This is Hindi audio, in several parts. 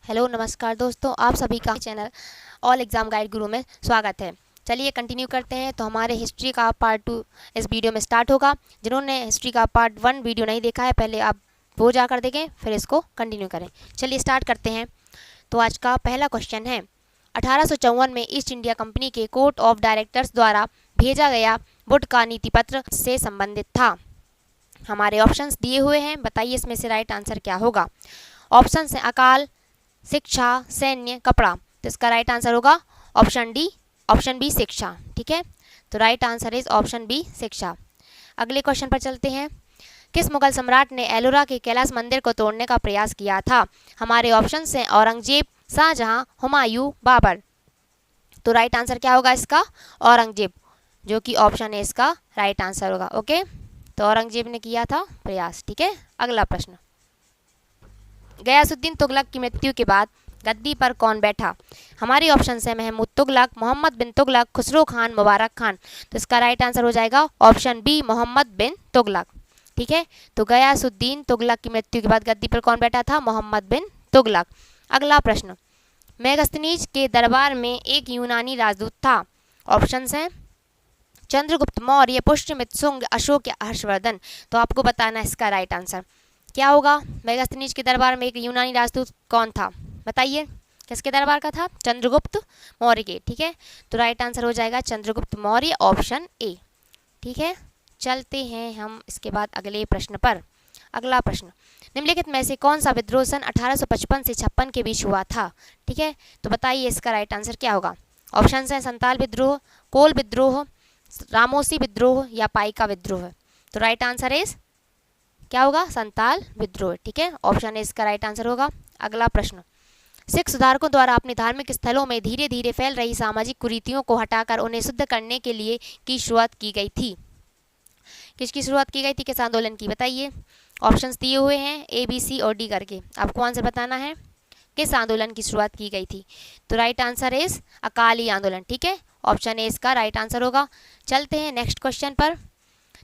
हेलो नमस्कार दोस्तों, आप सभी का चैनल ऑल एग्ज़ाम गाइड गुरु में स्वागत है। चलिए कंटिन्यू करते हैं। तो हमारे हिस्ट्री का पार्ट 2 इस वीडियो में स्टार्ट होगा। जिन्होंने हिस्ट्री का पार्ट 1 वीडियो नहीं देखा है, पहले आप वो जाकर देखें, फिर इसको कंटिन्यू करें। चलिए स्टार्ट करते हैं। तो आज का पहला क्वेश्चन है, 1854 में ईस्ट इंडिया कंपनी के कोर्ट ऑफ डायरेक्टर्स द्वारा भेजा गया वुड का नीति पत्र से संबंधित था। हमारे ऑप्शंस दिए हुए हैं, बताइए इसमें से राइट आंसर क्या होगा। ऑप्शन है अकाल, शिक्षा, सैन्य, कपड़ा। तो इसका राइट आंसर होगा ऑप्शन डी, ऑप्शन बी शिक्षा। ठीक है, तो right answer is option B शिक्षा। अगले क्वेश्चन पर चलते हैं। किस मुगल सम्राट ने एलोरा के कैलाश मंदिर को तोड़ने का प्रयास किया था। हमारे ऑप्शन हैं औरंगजेब, शाहजहां, हुमायूं, बाबर। तो राइट आंसर क्या होगा इसका, औरंगजेब, जो कि ऑप्शन है इसका राइट आंसर होगा। ओके, तो औरंगजेब ने किया था प्रयास। ठीक है, अगला प्रश्न, गयासुद्दीन तुगलक की मृत्यु के बाद गद्दी पर कौन बैठा। हमारी ऑप्शन है महमूद तुगलक, मोहम्मद बिन तुगलक, खुसरो खान, मुबारक खान। तो इसका राइट आंसर हो जाएगा ऑप्शन बी, मोहम्मद बिन तुगलक। ठीक है, तो गयासुद्दीन तुगलक की मृत्यु के बाद गद्दी पर कौन बैठा था, मोहम्मद बिन तुगलक। अगला प्रश्न, मेगस्थनीज के दरबार में एक यूनानी राजदूत था। ऑप्शन हैं चंद्रगुप्त मौर्य, पुष्यमित्र शुंग, अशोक या हर्षवर्धन। तो आपको बताना है इसका राइट आंसर क्या होगा। मेगस्थनीज के दरबार में एक यूनानी राजदूत कौन था, बताइए। किसके दरबार का था, चंद्रगुप्त मौर्य के। ठीक है, तो राइट आंसर हो जाएगा चंद्रगुप्त मौर्य, ऑप्शन ए। ठीक है, चलते हैं हम इसके बाद अगले प्रश्न पर। अगला प्रश्न, निम्नलिखित में से कौन सा विद्रोह सन 1855 से 56 के बीच हुआ था। ठीक है, तो बताइए इसका राइट आंसर क्या होगा। ऑप्शन है संताल विद्रोह, कोल विद्रोह, रामोसी विद्रोह या पाइका विद्रोह। तो राइट आंसर इज क्या होगा, संताल विद्रोह। ठीक है, ऑप्शन ए इसका राइट आंसर होगा। अगला प्रश्न, सिख सुधारकों द्वारा अपने धार्मिक स्थलों में धीरे धीरे फैल रही सामाजिक कुरीतियों को हटाकर उन्हें शुद्ध करने के लिए की शुरुआत की गई थी। किसकी शुरुआत की गई थी, किस आंदोलन की, बताइए। ऑप्शंस दिए हुए हैं ए, बी, सी और डी करके, आपको आंसर बताना है किस आंदोलन की शुरुआत की गई थी। तो राइट आंसर इज अकाली आंदोलन। ठीक है, ऑप्शन ए इसका राइट आंसर होगा। चलते हैं नेक्स्ट क्वेश्चन पर।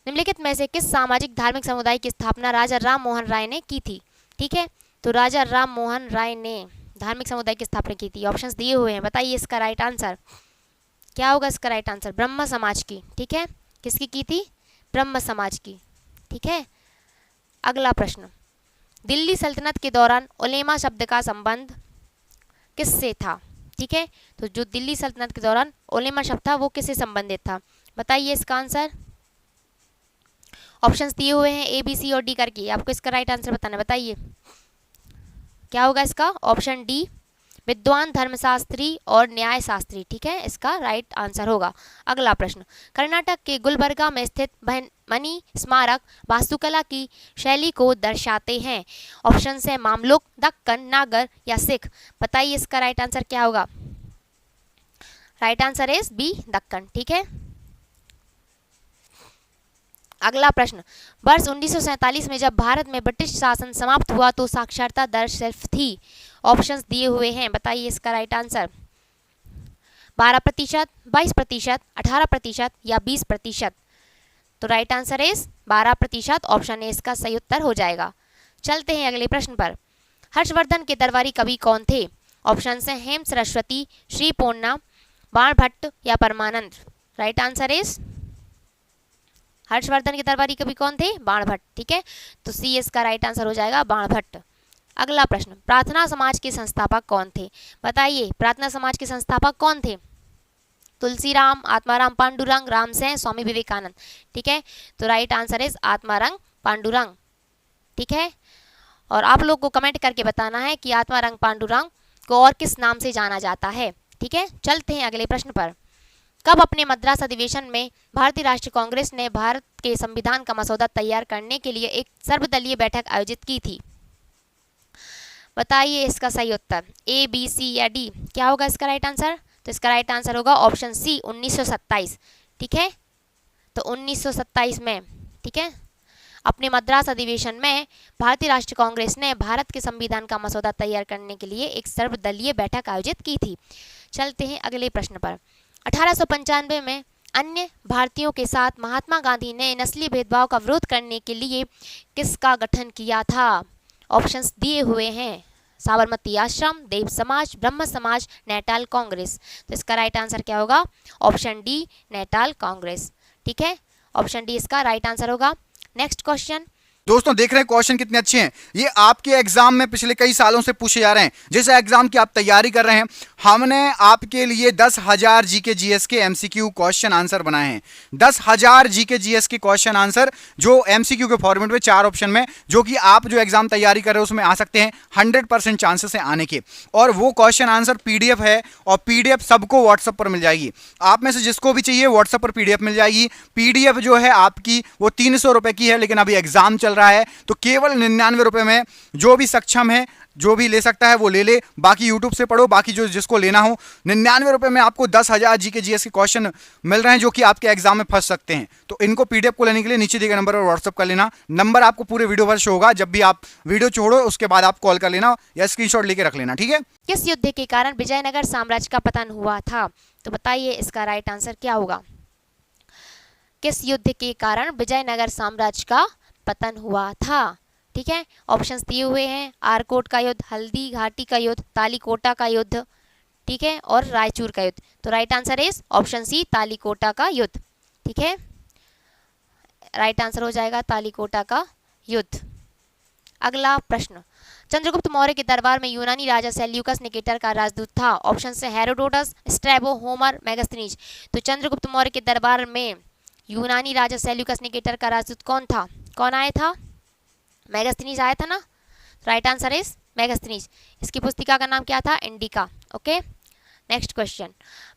निम्नलिखित में से किस सामाजिक धार्मिक समुदाय की स्थापना राजा राम मोहन राय ने की थी। ठीक है, तो राजा राम मोहन राय ने धार्मिक समुदाय की स्थापना की थी। ऑप्शंस दिए हुए हैं, बताइए इसका राइट आंसर क्या होगा। इसका राइट आंसर ब्रह्म समाज की। ठीक है, किसकी की थी, ब्रह्म समाज की। ठीक है, अगला प्रश्न, दिल्ली सल्तनत के दौरान उलेमा शब्द का संबंध किससे था। ठीक है, तो जो दिल्ली सल्तनत के दौरान उलेमा शब्द था वो किससे संबंधित था, बताइए इसका आंसर। ऑप्शंस दिए हुए हैं ए, बी, सी और डी करके, आपको इसका राइट आंसर बताना, बताइए क्या होगा इसका। ऑप्शन डी, विद्वान, धर्मशास्त्री और न्याय शास्त्री। ठीक है, इसका राइट आंसर होगा। अगला प्रश्न, कर्नाटक के गुलबर्गा में स्थित मणि स्मारक वास्तुकला की शैली को दर्शाते हैं। ऑप्शन है मामलुक, दक्कन, नागर या सिख। बताइए इसका राइट आंसर क्या होगा। Right answer is B, Deccan. ठीक है, अगला प्रश्न, वर्ष 1947 में जब भारत में ब्रिटिश शासन समाप्त हुआ तो साक्षरता दर सिर्फ थी। ऑप्शंस दिए हुए हैं, बताइए इसका राइट आंसर। 12%, 22%, 18% या 20%। तो right answer is 12%, option A इसका सही उत्तर हो जाएगा। चलते हैं अगले प्रश्न पर। हर्षवर्धन के दरबारी कवि कौन थे। ऑप्शन है हेम सरस्वती, श्री पूर्णा, बाणभट्ट या परमानंद। राइट आंसर इज हर्षवर्धन के दरबारी कवि कौन थे, बाणभट्ट। ठीक है, तो सी इसका राइट आंसर हो जाएगा बाणभट्ट। अगला प्रश्न, प्रार्थना समाज के संस्थापक कौन थे। बताइए प्रार्थना समाज के संस्थापक कौन थे। तुलसीराम, आत्माराम पांडुरंग, रामसेन, स्वामी विवेकानंद। ठीक है, तो राइट आंसर इज आत्मारंग पांडुरंग। ठीक है, और आप लोग को कमेंट करके बताना है कि आत्मारंग पांडुरंग को और किस नाम से जाना जाता है। ठीक है, चलते हैं अगले प्रश्न पर। कब अपने मद्रास अधिवेशन में भारतीय राष्ट्रीय कांग्रेस ने भारत के संविधान का मसौदा तैयार करने के लिए एक सर्वदलीय बैठक आयोजित की थी। बताइए इसका सही उत्तर, ए, बी, सी या डी। क्या होगा इसका राइट आंसर। तो इसका राइट आंसर होगा ऑप्शन सी, 1927। ठीक है, तो 1927 में, ठीक है, अपने मद्रास अधिवेशन में भारतीय राष्ट्रीय कांग्रेस ने भारत के संविधान का मसौदा तैयार करने के लिए एक सर्वदलीय बैठक आयोजित की थी। चलते हैं अगले प्रश्न पर। 1895 में अन्य भारतीयों के साथ महात्मा गांधी ने नस्लीय भेदभाव का विरोध करने के लिए किसका गठन किया था। ऑप्शंस दिए हुए हैं, साबरमती आश्रम, देव समाज, ब्रह्म समाज, नैटाल कांग्रेस। तो इसका राइट आंसर क्या होगा? Option D, Natal Congress. ठीक है, ऑप्शन डी इसका राइट आंसर होगा। Next question. दोस्तों देख रहे हैं क्वेश्चन कितने अच्छे हैं। ये आपके एग्जाम में पिछले कई सालों से पूछे जा रहे हैं। जिस एग्जाम की आप तैयारी कर रहे हैं, हमने आपके लिए 10,000 जीके जीएस के एमसीक्यू क्वेश्चन आंसर बनाए हैं। 10,000 जीके जीएस के क्वेश्चन आंसर जो एमसीक्यू के फॉर्मेट में 4 ऑप्शन में, जो कि आप जो एग्जाम तैयारी कर रहे हो उसमें आ सकते हैं। 100% चांसेस है आने के। और वो क्वेश्चन आंसर पीडीएफ है, और पीडीएफ सबको व्हाट्सएप पर मिल जाएगी। आप में से जिसको भी चाहिए व्हाट्सएप पर पीडीएफ मिल जाएगी। पीडीएफ जो है आपकी वो 300 रुपए की है, लेकिन अभी एग्जाम चल रहा है तो केवल 99 रुपए में जो भी सक्षम है, जो भी ले सकता है वो ले ले। बाकी यूट्यूब से पढ़ो, बाकी जो जिसको लेना हो 99 रुपए में आपको 10,000 जीके जीएस के क्वेश्चन मिल रहे हैं, जो कि आपके एग्जाम में फंस सकते हैं। तो इनको पीडीएफ को लेने के लिए नीचे दिए गए नंबर पर व्हाट्सएप कर लेना। नंबर आपको पूरे वीडियो पर शो होगा। जब भी आप वीडियो छोड़ो उसके बाद आप कॉल कर लेना या स्क्रीनशॉट लेके रख लेना। ठीक है। किस युद्ध के कारण विजयनगर साम्राज्य का पतन हुआ था? तो बताइए इसका राइट आंसर क्या होगा? किस युद्ध के कारण विजयनगर साम्राज्य का पतन हुआ था? ठीक है, ऑप्शंस दिए हुए हैं। आरकोट का युद्ध, हल्दी घाटी का युद्ध, तालीकोटा का युद्ध, ठीक है, और रायचूर का युद्ध। तो right answer is option C, Talikota का युद्ध। ठीक है, राइट आंसर हो जाएगा तालीकोटा का युद्ध। अगला प्रश्न। चंद्रगुप्त मौर्य के दरबार में यूनानी राजा सेल्यूकस निकेटर का राजदूत था। ऑप्शन से हेरोडोटस, स्ट्रैबो, होमर, मेगास्थनीज। तो चंद्रगुप्त मौर्य के दरबार में यूनानी राजा सेल्यूकस निकेटर का राजदूत कौन था? कौन आया था? मेगास्थनीज आया था ना। Right answer is Megasthenes. इसकी पुस्तिका का नाम क्या था? Indica. Okay, next question.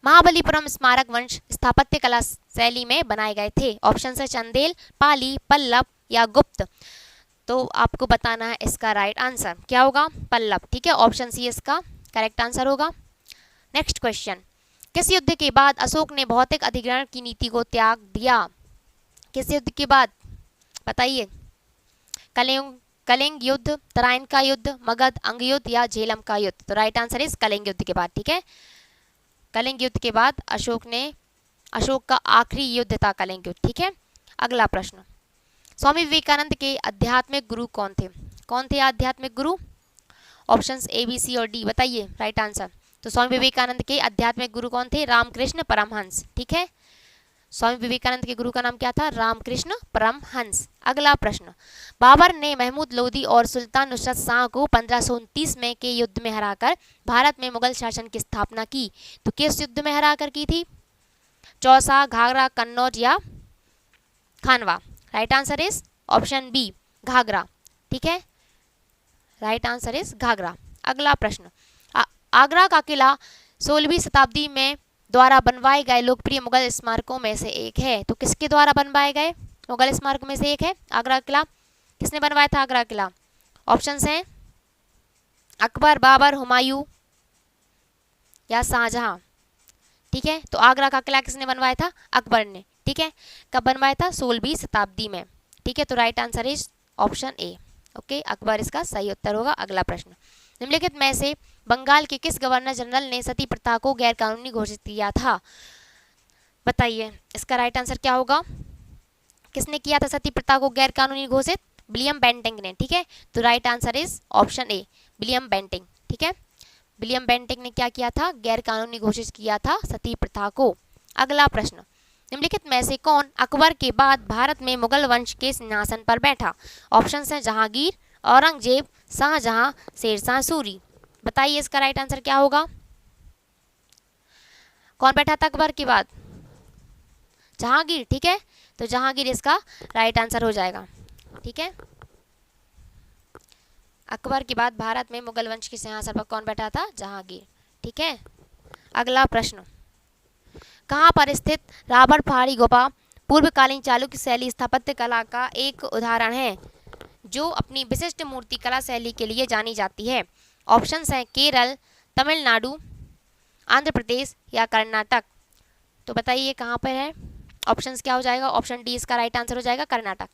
Mahabalipuram स्मारक वंश स्थापत्य कला शैली में बनाए गए थे। ऑप्शन है चंदेल, पाली, पल्लव या गुप्त। तो आपको बताना है इसका राइट आंसर क्या होगा? पल्लव। ठीक है, ऑप्शन सी इसका करेक्ट आंसर होगा। Next question. किस युद्ध के बाद अशोक ने भौतिक अधिग्रहण की नीति को त्याग दिया? किस युद्ध के बाद? बताइए। कलिंग युद्ध, तराइन का युद्ध, मगध, अंग युद्ध या झेलम का युद्ध। तो राइट आंसर इज कलिंग युद्ध के बाद। ठीक है, कलिंग युद्ध के बाद अशोक का आखिरी युद्ध था कलिंग युद्ध। ठीक है, अगला प्रश्न। स्वामी विवेकानंद के आध्यात्मिक गुरु कौन थे? कौन थे आध्यात्मिक गुरु? ऑप्शंस ए, बी, सी और डी बताइए राइट आंसर। तो स्वामी विवेकानंद के आध्यात्मिक गुरु कौन थे? रामकृष्ण परमहंस। ठीक है, स्वामी विवेकानंद के गुरु का नाम क्या था? रामकृष्ण परमहंस। अगला प्रश्न। बाबर ने महमूद लोदी और सुल्तान नुसरत शाह को 1529 में के युद्ध में हराकर भारत में मुगल शासन की स्थापना की। तो किस युद्ध में हराकर की थी? चौसा, घाघरा, कन्नौज या Khanwa. Right answer is option B, Ghaghra. ठीक है, राइट आंसर इज घाघरा। अगला प्रश्न। आगरा का किला 16वीं शताब्दी में द्वारा बनवाए गए लोकप्रिय मुगल स्मारकों में से एक है। तो किसके द्वारा बनवाए गए मुगल स्मारकों में से एक है आगरा किला? किसने बनवाया था आगरा किला? ऑप्शंस हैं अकबर, बाबर, हुमायूं या शाहजहां। ठीक है, तो आगरा का किला किसने बनवाया था? अकबर ने। ठीक है, कब बनवाया था? 16वीं शताब्दी में। ठीक है, तो right answer is option A. Okay, Akbar इसका सही उत्तर होगा। अगला प्रश्न। निम्नलिखित में से बंगाल के किस गवर्नर जनरल ने सती प्रथा को गैर कानूनी घोषित किया था? बताइए इसका राइट आंसर क्या होगा? किसने किया था सती प्रथा को गैर कानूनी घोषित? विलियम बेंटिंग ने। ठीक है, तो right answer is option A, William Bentinck. ठीक है, विलियम बेंटिंग ने क्या किया था? गैर कानूनी घोषित किया था सती प्रथा को। अगला प्रश्न। निम्नलिखित में से कौन अकबर के बाद भारत में मुगल वंश के सिंहासन पर बैठा? ऑप्शन है जहांगीर, औरंगजेब, शाहजहां, शेरशाह सूरी। बताइए इसका राइट आंसर क्या होगा? कौन बैठा था अकबर के बाद? जहांगीर। ठीक है, तो जहांगीर इसका राइट आंसर हो जाएगा। ठीक है, अकबर के बाद भारत में मुगल वंश के सिंहासन पर कौन बैठा था? जहांगीर। ठीक है, अगला प्रश्न। कहाँ पर स्थित रावण पहाड़ी गुफा पूर्वकालीन चालुक्य शैली स्थापत्य कला का एक उदाहरण है, जो अपनी विशिष्ट मूर्ति कला शैली के लिए जानी जाती है? ऑप्शंस हैं केरल, तमिलनाडु, आंध्र प्रदेश या कर्नाटक। तो बताइए कहाँ पर है? ऑप्शंस क्या हो जाएगा? ऑप्शन डी इसका राइट आंसर हो जाएगा, कर्नाटक।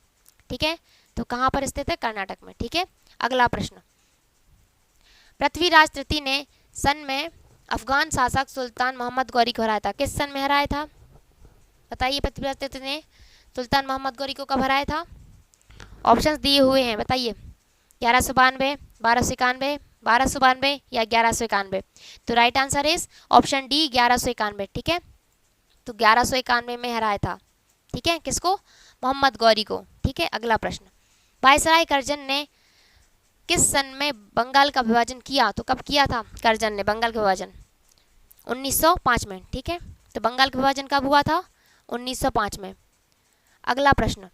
ठीक है, तो कहाँ पर स्थित है? कर्नाटक में। ठीक है, अगला प्रश्न। पृथ्वीराज तृतीय ने सन में अफगान शासक सुल्तान मोहम्मद गौरी को हराया था। किस सन में हराया था? बताइए पृथ्वीराज तृतीय ने सुल्तान मोहम्मद गौरी को कब हराया था? ऑप्शंस दिए हुए हैं, बताइए। 1192, 1291, 1292 या 1191? तो right answer is option D 1191, ठीक है। तो 1191 में हराया था, ठीक है, किसको? मोहम्मद गौरी को, ठीक है। अगला प्रश्न, वायसराय करजन ने किस सन में बंगाल का विभाजन किया? तो कब किया था करजन ने बंगाल का विभाजन? 1905 में, ठीक है। तो बंगाल का विभाजन कब हुआ था? 1905 में। अगला प्रश्न,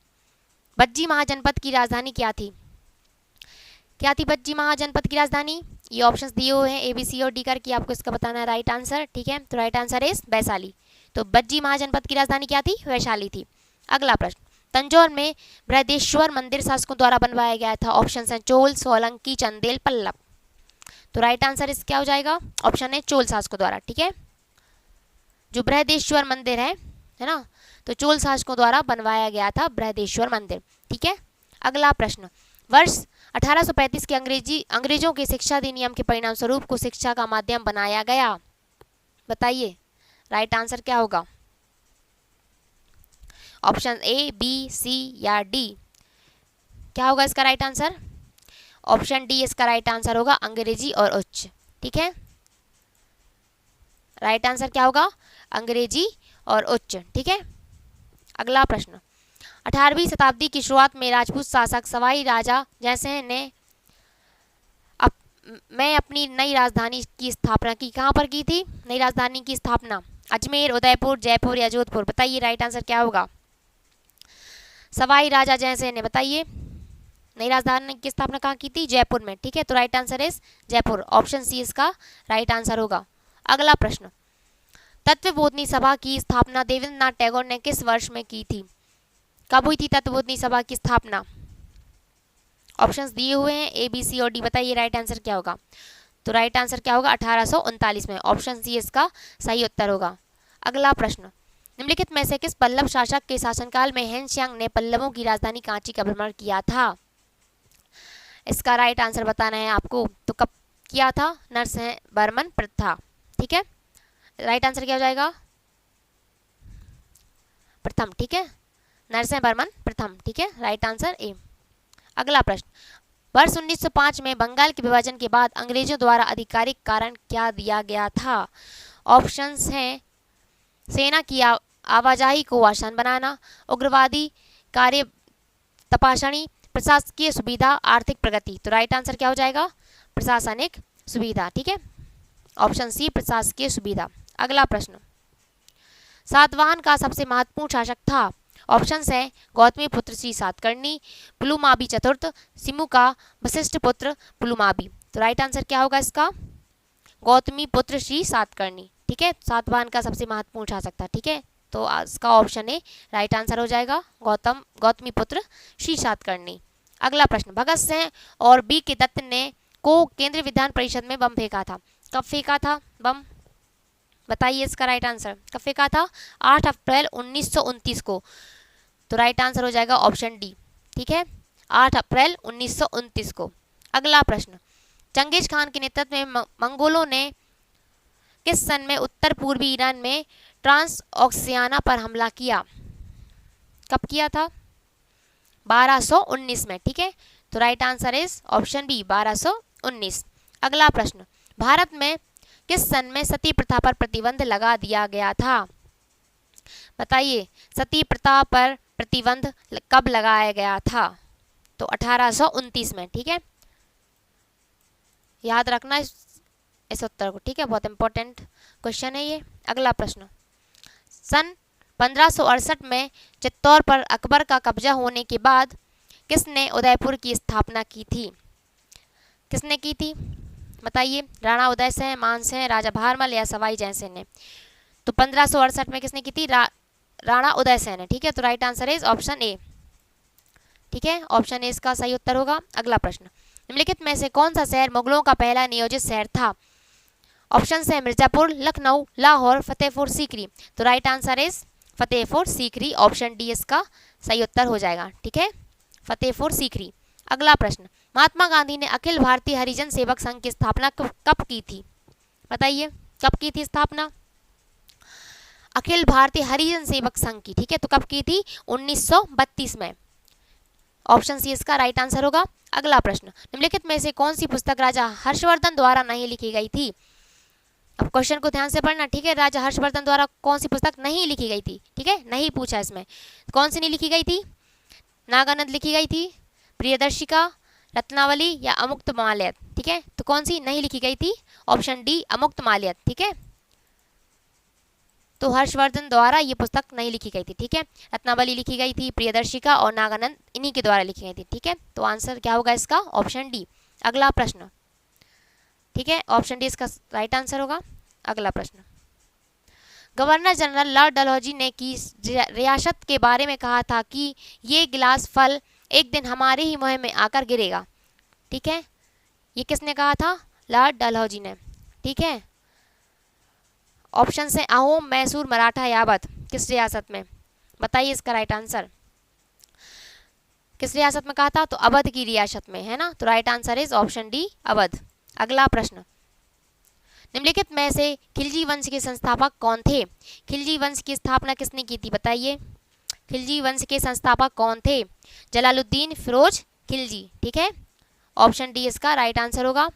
बज्जी महाजनपद की राजधानी क्या थी? क्या थी बज्जी महाजनपद की राजधानी? ये ऑप्शंस दिए हुए हैं ABC और D करके, आपको इसका बताना है राइट आंसर, ठीक है। तो राइट आंसर इज वैशाली। तो बज्जी महाजनपद की राजधानी क्या थी? वैशाली थी। अगला प्रश्न, तंजौर में बृहदेश्वर मंदिर शासकों द्वारा बनवाया गया था? ऑप्शन है चोल, सोलंकी, चंदेल, पल्लव। तो राइट आंसर इस क्या हो जाएगा? ऑप्शन है चोल शासकों द्वारा, ठीक है। जो बृहदेश्वर मंदिर है ना, तो चोल शासकों द्वारा बनवाया गया था बृहदेश्वर मंदिर, ठीक है। अगला प्रश्न, वर्ष 1835 के अंग्रेजों के शिक्षा अधिनियम के परिणाम स्वरूप को शिक्षा का माध्यम बनाया गया? बताइए राइट आंसर क्या होगा? ऑप्शन A, B, C या D? क्या होगा इसका राइट आंसर? ऑप्शन डी इसका राइट आंसर होगा, अंग्रेजी और उच्च, ठीक है। राइट आंसर क्या होगा? अंग्रेजी और उच्च, ठीक है। अगला प्रश्न, 18वीं शताब्दी की शुरुआत में राजपूत शासक सवाई राजा जयसिंह ने मैं अपनी नई राजधानी की स्थापना की? कहाँ पर की थी नई राजधानी की स्थापना? अजमेर, उदयपुर, जयपुर या जोधपुर? बताइए राइट आंसर क्या होगा? सवाई राजा जयसिंह ने, बताइए, नई राजधानी की स्थापना कहाँ की थी? जयपुर में, ठीक है। तो right answer is Jaipur, option C इसका राइट आंसर होगा। अगला प्रश्न, तत्वबोधिनी सभा की स्थापना देवेंद्रनाथ टैगोर ने किस वर्ष में की थी? कब हुई थी तत्वबोधिनी सभा की स्थापना? ऑप्शंस दिए हुए हैं ABC और D, बताइए राइट आंसर क्या होगा? तो राइट आंसर क्या होगा? 1839 में, ऑप्शन सी इसका सही उत्तर होगा। अगला प्रश्न, निम्नलिखित में से किस पल्लव शासक के शासनकाल में हेनस्यांग ने पल्लवों की राजधानी कांची का भ्रमण किया था? इसका राइट आंसर बताना है आपको। तो कब किया था? नरसिंहवर्मन प्रथम, ठीक है। राइट आंसर क्या हो जाएगा? प्रथम, ठीक है, नरसिंहवर्मन प्रथम, ठीक है। Right answer A. अगला प्रश्न, वर्ष 1905 में बंगाल के विभाजन के बाद अंग्रेजों द्वारा आधिकारिक कारण क्या दिया गया था? ऑप्शंस हैं सेना की आवाजाही को आसान बनाना, उग्रवादी कार्य तपाषणी, प्रशासकीय सुविधा, आर्थिक प्रगति। तो राइट आंसर क्या हो जाएगा? प्रशासनिक सुविधा, ठीक है, ऑप्शन सी प्रशासकीय सुविधा। अगला प्रश्न, सातवाहन का सबसे महत्वपूर्ण शासक था? ऑप्शंस हैं गौतमी पुत्र श्री सातकर्णी, पुलुमावी चतुर्थ, सिमुका, वशिष्ठ पुत्र पुलुमावी। तो राइट आंसर क्या होगा इसका? गौतमी पुत्र श्री सातकर्णी, ठीक है। सातवाहन का सबसे महत्वपूर्ण शासक था, ठीक है। तो इसका ऑप्शन ए राइट आंसर हो जाएगा, गौतमी पुत्र श्री सातकर्णी। अगला प्रश्न, भगत सिंह और बी के दत्त ने को केंद्रीय विधान परिषद में बम फेंका था? कब फेंका था बम? बताइए इसका राइट आंसर। कब फेंका था? 8 अप्रैल 1929 को। तो राइट आंसर हो जाएगा ऑप्शन डी, ठीक है, 8 अप्रैल 1929 को। अगला प्रश्न, चंगेज खान के नेतृत्व में मंगोलों ने किस सन में उत्तर पूर्वी ईरान में ट्रांस ऑक्सियाना पर हमला किया? कब किया था? 1219 में, ठीक है। तो right answer is option B 1219। अगला प्रश्न, भारत में किस सन में सती प्रथा पर प्रतिबंध लगा दिया गया था? बताइए सती प्रथा पर प्रतिबंध कब लगाया गया था? तो 1829 में, ठीक है, याद रखना इस उत्तर को, ठीक है, बहुत इंपॉर्टेंट क्वेश्चन है ये। अगला प्रश्न, सन 1568 में चित्तौड़ पर अकबर का कब्जा होने के बाद किसने उदयपुर की स्थापना की थी? किसने की थी बताइए? राणा उदय सिंह, मानसिंह, राजा भारमल या सवाई जयसिंह ने? तो 1568 में किसने की थी? राणा उदय सिंह ने, ठीक है। तो राइट आंसर इज ऑप्शन ए, ठीक है, ऑप्शन ए इसका सही उत्तर होगा। अगला प्रश्न, निम्नलिखित में से कौन सा शहर मुगलों का पहला नियोजित शहर था? ऑप्शन है मिर्जापुर, लखनऊ, लाहौर, फतेहपुर सीकरी। तो right answer is Fatehpur Sikri, option D इसका सही उत्तर हो जाएगा, ठीक है, फतेहपुर सीकरी। अगला प्रश्न, महात्मा गांधी ने अखिल भारतीय हरिजन सेवक संघ की स्थापना कब की थी? बताइए कब की थी स्थापना अखिल भारतीय हरिजन सेवक संघ की? ठीक है, तो कब की थी? 1932 में। ऑप्शन सी इसका राइट आंसर होगा। अगला प्रश्न, निम्नलिखित में से कौन सी पुस्तक राजा हर्षवर्धन द्वारा नहीं लिखी गई थी? अब क्वेश्चन को ध्यान से पढ़ना, ठीक है। राजा हर्षवर्धन द्वारा कौन सी पुस्तक नहीं लिखी गई थी, ठीक है, नहीं पूछा इसमें। कौन सी नहीं लिखी गई थी? नागानंद लिखी गई थी, प्रियदर्शिका, रत्नावली या अमुक्त माल्यद, ठीक है। तो कौन सी नहीं लिखी गई थी? ऑप्शन डी अमुक्त माल्यद, ठीक है। तो हर्षवर्धन द्वारा ये पुस्तक नहीं लिखी गई थी, ठीक है। रत्नावली लिखी गई थी, प्रियदर्शिका और नागानंद इन्हीं के द्वारा लिखी गई थी, ठीक है। तो आंसर क्या होगा इसका? Option D. अगला प्रश्न, ठीक है, ऑप्शन डी इसका राइट आंसर होगा। अगला प्रश्न, गवर्नर जनरल लॉर्ड डलहौजी ने की रियासत के बारे में कहा था कि ये गिलास फल एक दिन हमारे ही मुंह में आकर गिरेगा, ठीक है। ये किसने कहा था? लॉर्ड डलहौजी ने, ठीक है। ऑप्शन से अहोम, मैसूर, मराठा, यावत, किस रियासत में? बताइए इसका राइट आंसर। किस रियासत में कहा था? तो अवध की रियासत में, है ना। तो right answer is option D Awadh. अगला प्रश्न, निम्नलिखित में से खिलजी वंश के संस्थापक कौन थे? खिलजी वंश की स्थापना किसने की थी? बताइए, खिलजी वंश के संस्थापक कौन थे? जलालुद्दीन फिरोज खिलजी, ठीक है। ऑप्शन डी इसका राइट आंसर होगा।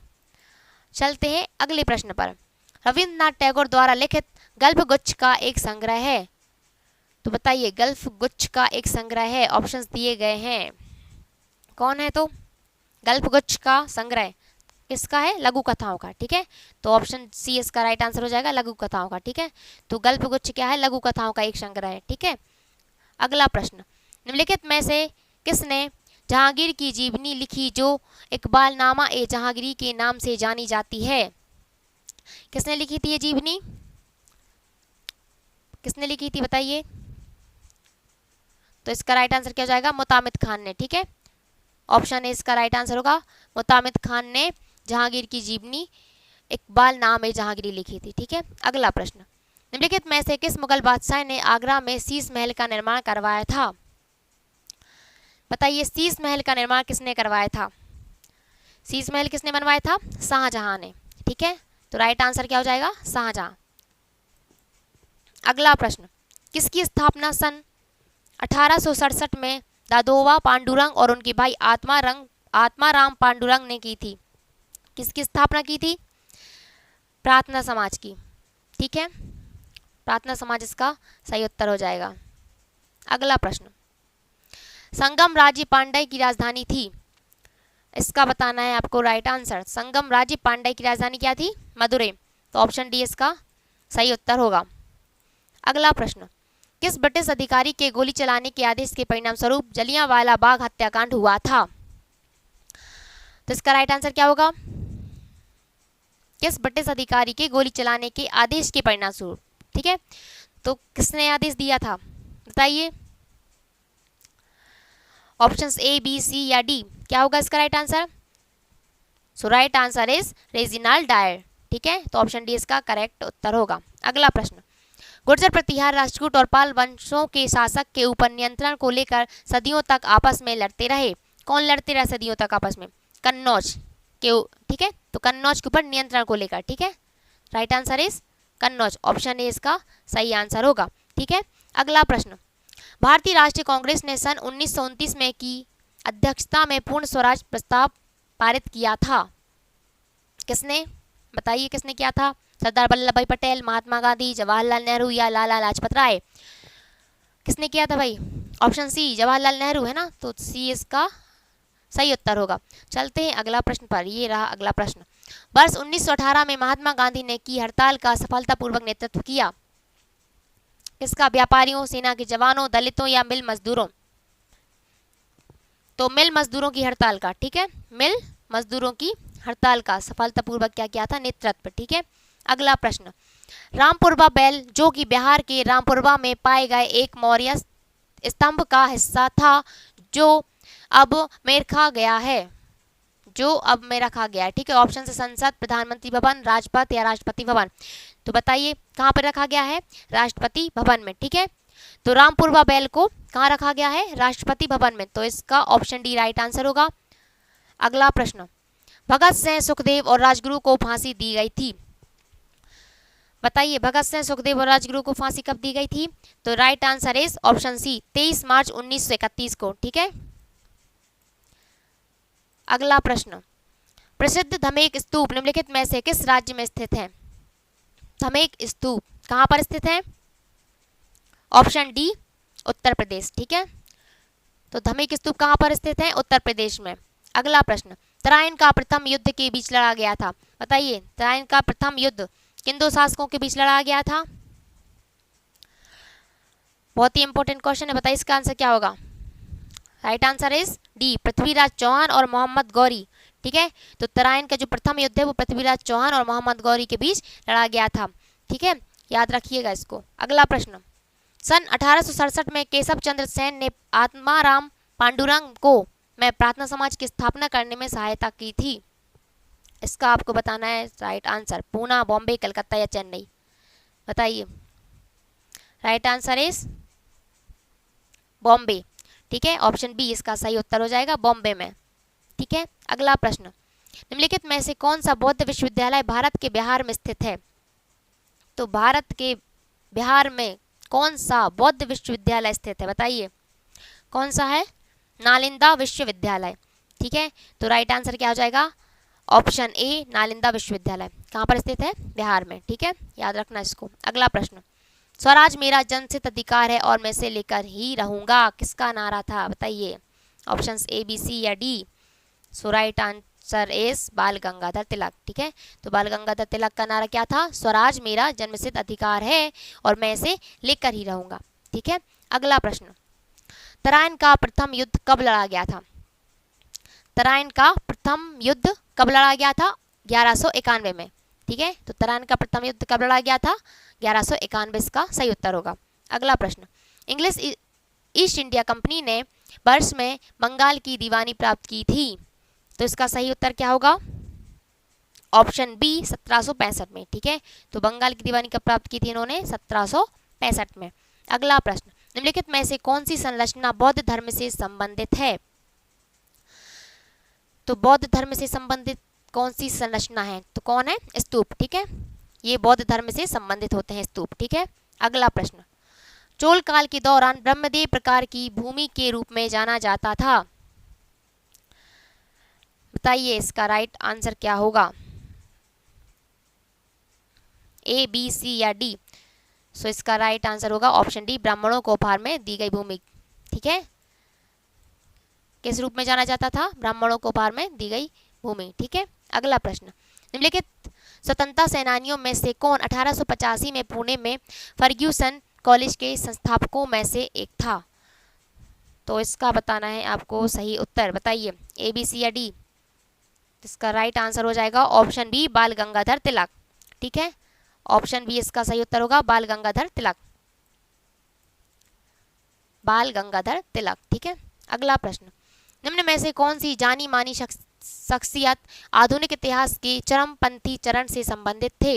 चलते हैं अगले प्रश्न पर। रविंद्रनाथ टैगोर द्वारा लिखित गल्फगुच्छ का एक संग्रह है, तो बताइए गल्फगुच्छ का एक संग्रह है, ऑप्शंस दिए गए हैं। कौन है? तो गल्फगुच्छ का संग्रह किसका है? लघु कथाओं का, ठीक है। तो ऑप्शन सी इसका राइट आंसर हो जाएगा, लघु कथाओं का, ठीक है। तो गल्फगुच्छ क्या है? लघु कथाओं का एक संग्रह है, ठीक है। अगला प्रश्न, निम्नलिखित में से किसने जहांगीर की जीवनी लिखी जो इकबालनामा ए जहांगीरी के नाम से जानी जाती है? किसने लिखी थी ये जीवनी? किसने लिखी थी बताइए? तो इसका राइट आंसर क्या हो जाएगा? मुतामिद खान ने, ठीक है। ऑप्शन ए इसका राइट आंसर होगा। मुतामिद खान ने जहांगीर की जीवनी इकबालनामा ए जहांगीरी लिखी थी, ठीक है। अगला प्रश्न, निम्नलिखित में से किस मुगल बादशाह ने आगरा में शीश महल का निर्माण करवाया था? बताइए, शीश महल का निर्माण किसने करवाया था? शीश महल किसने बनवाया था? शाहजहां ने, ठीक है। तो राइट आंसर क्या हो जाएगा? शाहजहां। अगला प्रश्न, किसकी स्थापना सन 1867 में दादोबा पांडुरंग और उनके भाई आत्माराम पांडुरंग ने की थी? किसकी स्थापना की थी? प्रार्थना समाज की, ठीक है। प्रार्थना समाज इसका सही उत्तर हो जाएगा। अगला प्रश्न, संगम राज्य पांड्य की राजधानी थी, इसका बताना है आपको राइट आंसर। संगम राज्य पांड्य की राजधानी क्या थी? मदुरै। तो ऑप्शन डी इसका सही उत्तर होगा। अगला प्रश्न, किस ब्रिटिश अधिकारी के गोली चलाने के आदेश के परिणाम स्वरूप जलियांवाला बाग हत्याकांड हुआ था? तो इसका राइट आंसर क्या होगा? किस ब्रिटिश अधिकारी के गोली चलाने के आदेश के परिणाम स्वरूप, ठीक है। तो किसने आदेश दिया था बताइए? ऑप्शंस ए, बी, सी या डी, क्या होगा इसका right answer? So right answer is Reginald Dyer, ठीक है। तो ऑप्शन डी इसका करेक्ट उत्तर होगा। अगला प्रश्न, गुर्जर प्रतिहार राजपूत और पाल वंशों के शासक के ऊपर नियंत्रण को लेकर सदियों तक आपस में लड़ते रहे। कौन लड़ते रहे सदियों तक आपस में? कन्नौज के, ठीक है। तो कन्नौज के ऊपर नियंत्रण को लेकर, ठीक है। Right answer is Kannauj, option A इसका सही आंसर होगा, ठीक है। अगला प्रश्न, भारतीय राष्ट्रीय कांग्रेस ने सन 1929 में की अध्यक्षता में पूर्ण स्वराज प्रस्ताव पारित किया था। किसने? बताइए किसने किया था? सरदार वल्लभ भाई पटेल, महात्मा गांधी, जवाहरलाल नेहरू या लाला लाजपत राय? किसने किया था भाई? ऑप्शन सी जवाहरलाल नेहरू, है ना। तो सी इसका सही उत्तर होगा। चलते हैं अगला प्रश्न पर। ये रहा अगला प्रश्न, वर्ष 1918 में महात्मा गांधी ने की हड़ताल का सफलतापूर्वक नेतृत्व किया। किसका? व्यापारियों, सेना के जवानों, दलितों या मिल मजदूरों? तो मिल मजदूरों की हड़ताल का, ठीक है। मिल मजदूरों की हड़ताल का सफलतापूर्वक क्या किया था? नेतृत्व, ठीक है। अगला प्रश्न, रामपुरवा बैल जो कि बिहार के रामपुरवा में पाए गए एक मौर्य स्तंभ का हिस्सा था जो अब में रखा गया है, जो अब में रखा गया है, ठीक है। ऑप्शन से संसद, प्रधानमंत्री भवन, राजपथ या राष्ट्रपति भवन? तो बताइए कहाँ पर रखा गया है? राष्ट्रपति भवन में, ठीक है। तो रामपुरवा बैल को कहाँ रखा गया है? राष्ट्रपति भवन में। तो इसका ऑप्शन डी राइट आंसर होगा। अगला प्रश्न, भगत सिंह, सुखदेव और राजगुरु को फांसी दी गई थी। बताइए भगत सिंह, सुखदेव और राजगुरु को फांसी कब दी गई थी? तो right answer is option C 23 March 1931 को, ठीक है। अगला प्रश्न, प्रसिद्ध धमेक स्तूप निम्नलिखित में से किस राज्य में स्थित है? धमेक स्तूप कहाँ पर स्थित है? Option D Uttar Pradesh. ठीक है, तो धमेक स्तूप कहाँ पर स्थित है? उत्तर प्रदेश में। अगला प्रश्न, तराइन का प्रथम युद्ध के बीच लड़ा गया था। बताइए, तराइन का प्रथम युद्ध किन दो शासकों के बीच लड़ा गया था? बहुत ही इंपॉर्टेंट क्वेश्चन है, बताइए इसका आंसर क्या होगा? Right answer is D, Prithviraj Chauhan और मोहम्मद गौरी। ठीक है, तो तराइन का जो प्रथम युद्ध है वो पृथ्वीराज चौहान और मोहम्मद गौरी के बीच लड़ा गया था। ठीक है, याद रखिएगा इसको। अगला प्रश्न, सन 1867 में केशव चंद्र सेन ने आत्माराम पांडुरंग को में प्रार्थना समाज की स्थापना करने में सहायता की थी। इसका आपको बताना है राइट आंसर, पूना, बॉम्बे, कलकत्ता या चेन्नई। बताइए, राइट आंसर इज बॉम्बे। ठीक है, ऑप्शन बी इसका सही उत्तर हो जाएगा, बॉम्बे में। ठीक है, अगला प्रश्न, निम्नलिखित में से कौन सा बौद्ध विश्वविद्यालय भारत के बिहार में स्थित है? तो भारत के बिहार में कौन सा बौद्ध विश्वविद्यालय स्थित है? बताइए, कौन सा है? नालंदा विश्वविद्यालय। ठीक है, तो राइट आंसर क्या हो जाएगा? ऑप्शन ए नालंदा विश्वविद्यालय। कहाँ पर स्थित है? बिहार में। ठीक है, याद रखना इसको। अगला प्रश्न, स्वराज मेरा जनसित अधिकार है और मैं इसे लेकर ही रहूंगा, किसका नारा था? बताइए, ऑप्शंस ए, बी, सी या D. So right answer is बाल गंगाधर तिलक। ठीक है, तो बाल गंगाधर तिलक का नारा क्या था? स्वराज मेरा जन्मसिद्ध अधिकार है और मैं इसे लेकर ही रहूंगा। ठीक है, अगला प्रश्न, तराइन का प्रथम युद्ध कब लड़ा गया था? तराइन का प्रथम युद्ध कब लड़ा गया था? 1191 में। ठीक है, तो तराइन का प्रथम युद्ध कब लड़ा गया था? 1191, इसका सही उत्तर होगा। अगला प्रश्न, इंग्लिश ईस्ट इंडिया कंपनी ने वर्ष में बंगाल की दीवानी प्राप्त की थी, तो इसका सही उत्तर क्या होगा? ऑप्शन बी 1765 में। ठीक है, तो बंगाल की दीवानी कब प्राप्त की थी इन्होंने? 1765 में। अगला प्रश्न, निम्नलिखित में से कौन सी संरचना बौद्ध धर्म से संबंधित है? तो बौद्ध धर्म से संबंधित कौन सी संरचना है? तो कौन है? स्तूप। ठीक है, ये बौद्ध धर्म से संबंधित होते हैं स्तूप। ठीक है, अगला प्रश्न, चोल काल के दौरान ब्रह्मदेव प्रकार की भूमि के रूप में जाना जाता था। बताइए, इसका राइट आंसर क्या होगा? ए, बी, सी या डी। सो इसका राइट आंसर होगा ऑप्शन डी, ब्राह्मणों को उपहार में दी गई भूमि। ठीक है, किस रूप में जाना जाता था? ब्राह्मणों को उपहार में दी गई भूमि। ठीक है, अगला प्रश्न, निम्नलिखित स्वतंत्रता सेनानियों में से कौन 1885 में पुणे में फर्ग्यूसन कॉलेज के संस्थापकों में से एक था? तो इसका बताना है आपको सही उत्तर। बताइए, ए, बी, सी या डी। इसका राइट आंसर हो जाएगा ऑप्शन बी, बाल गंगाधर तिलक। ठीक है, ऑप्शन बी इसका सही उत्तर होगा, बाल गंगाधर तिलक। बाल गंगाधर तिलक। ठीक है, अगला प्रश्न, निम्न में से कौन सी जानी मानी शख्सियत आधुनिक इतिहास के चरमपंथी चरण से संबंधित थे?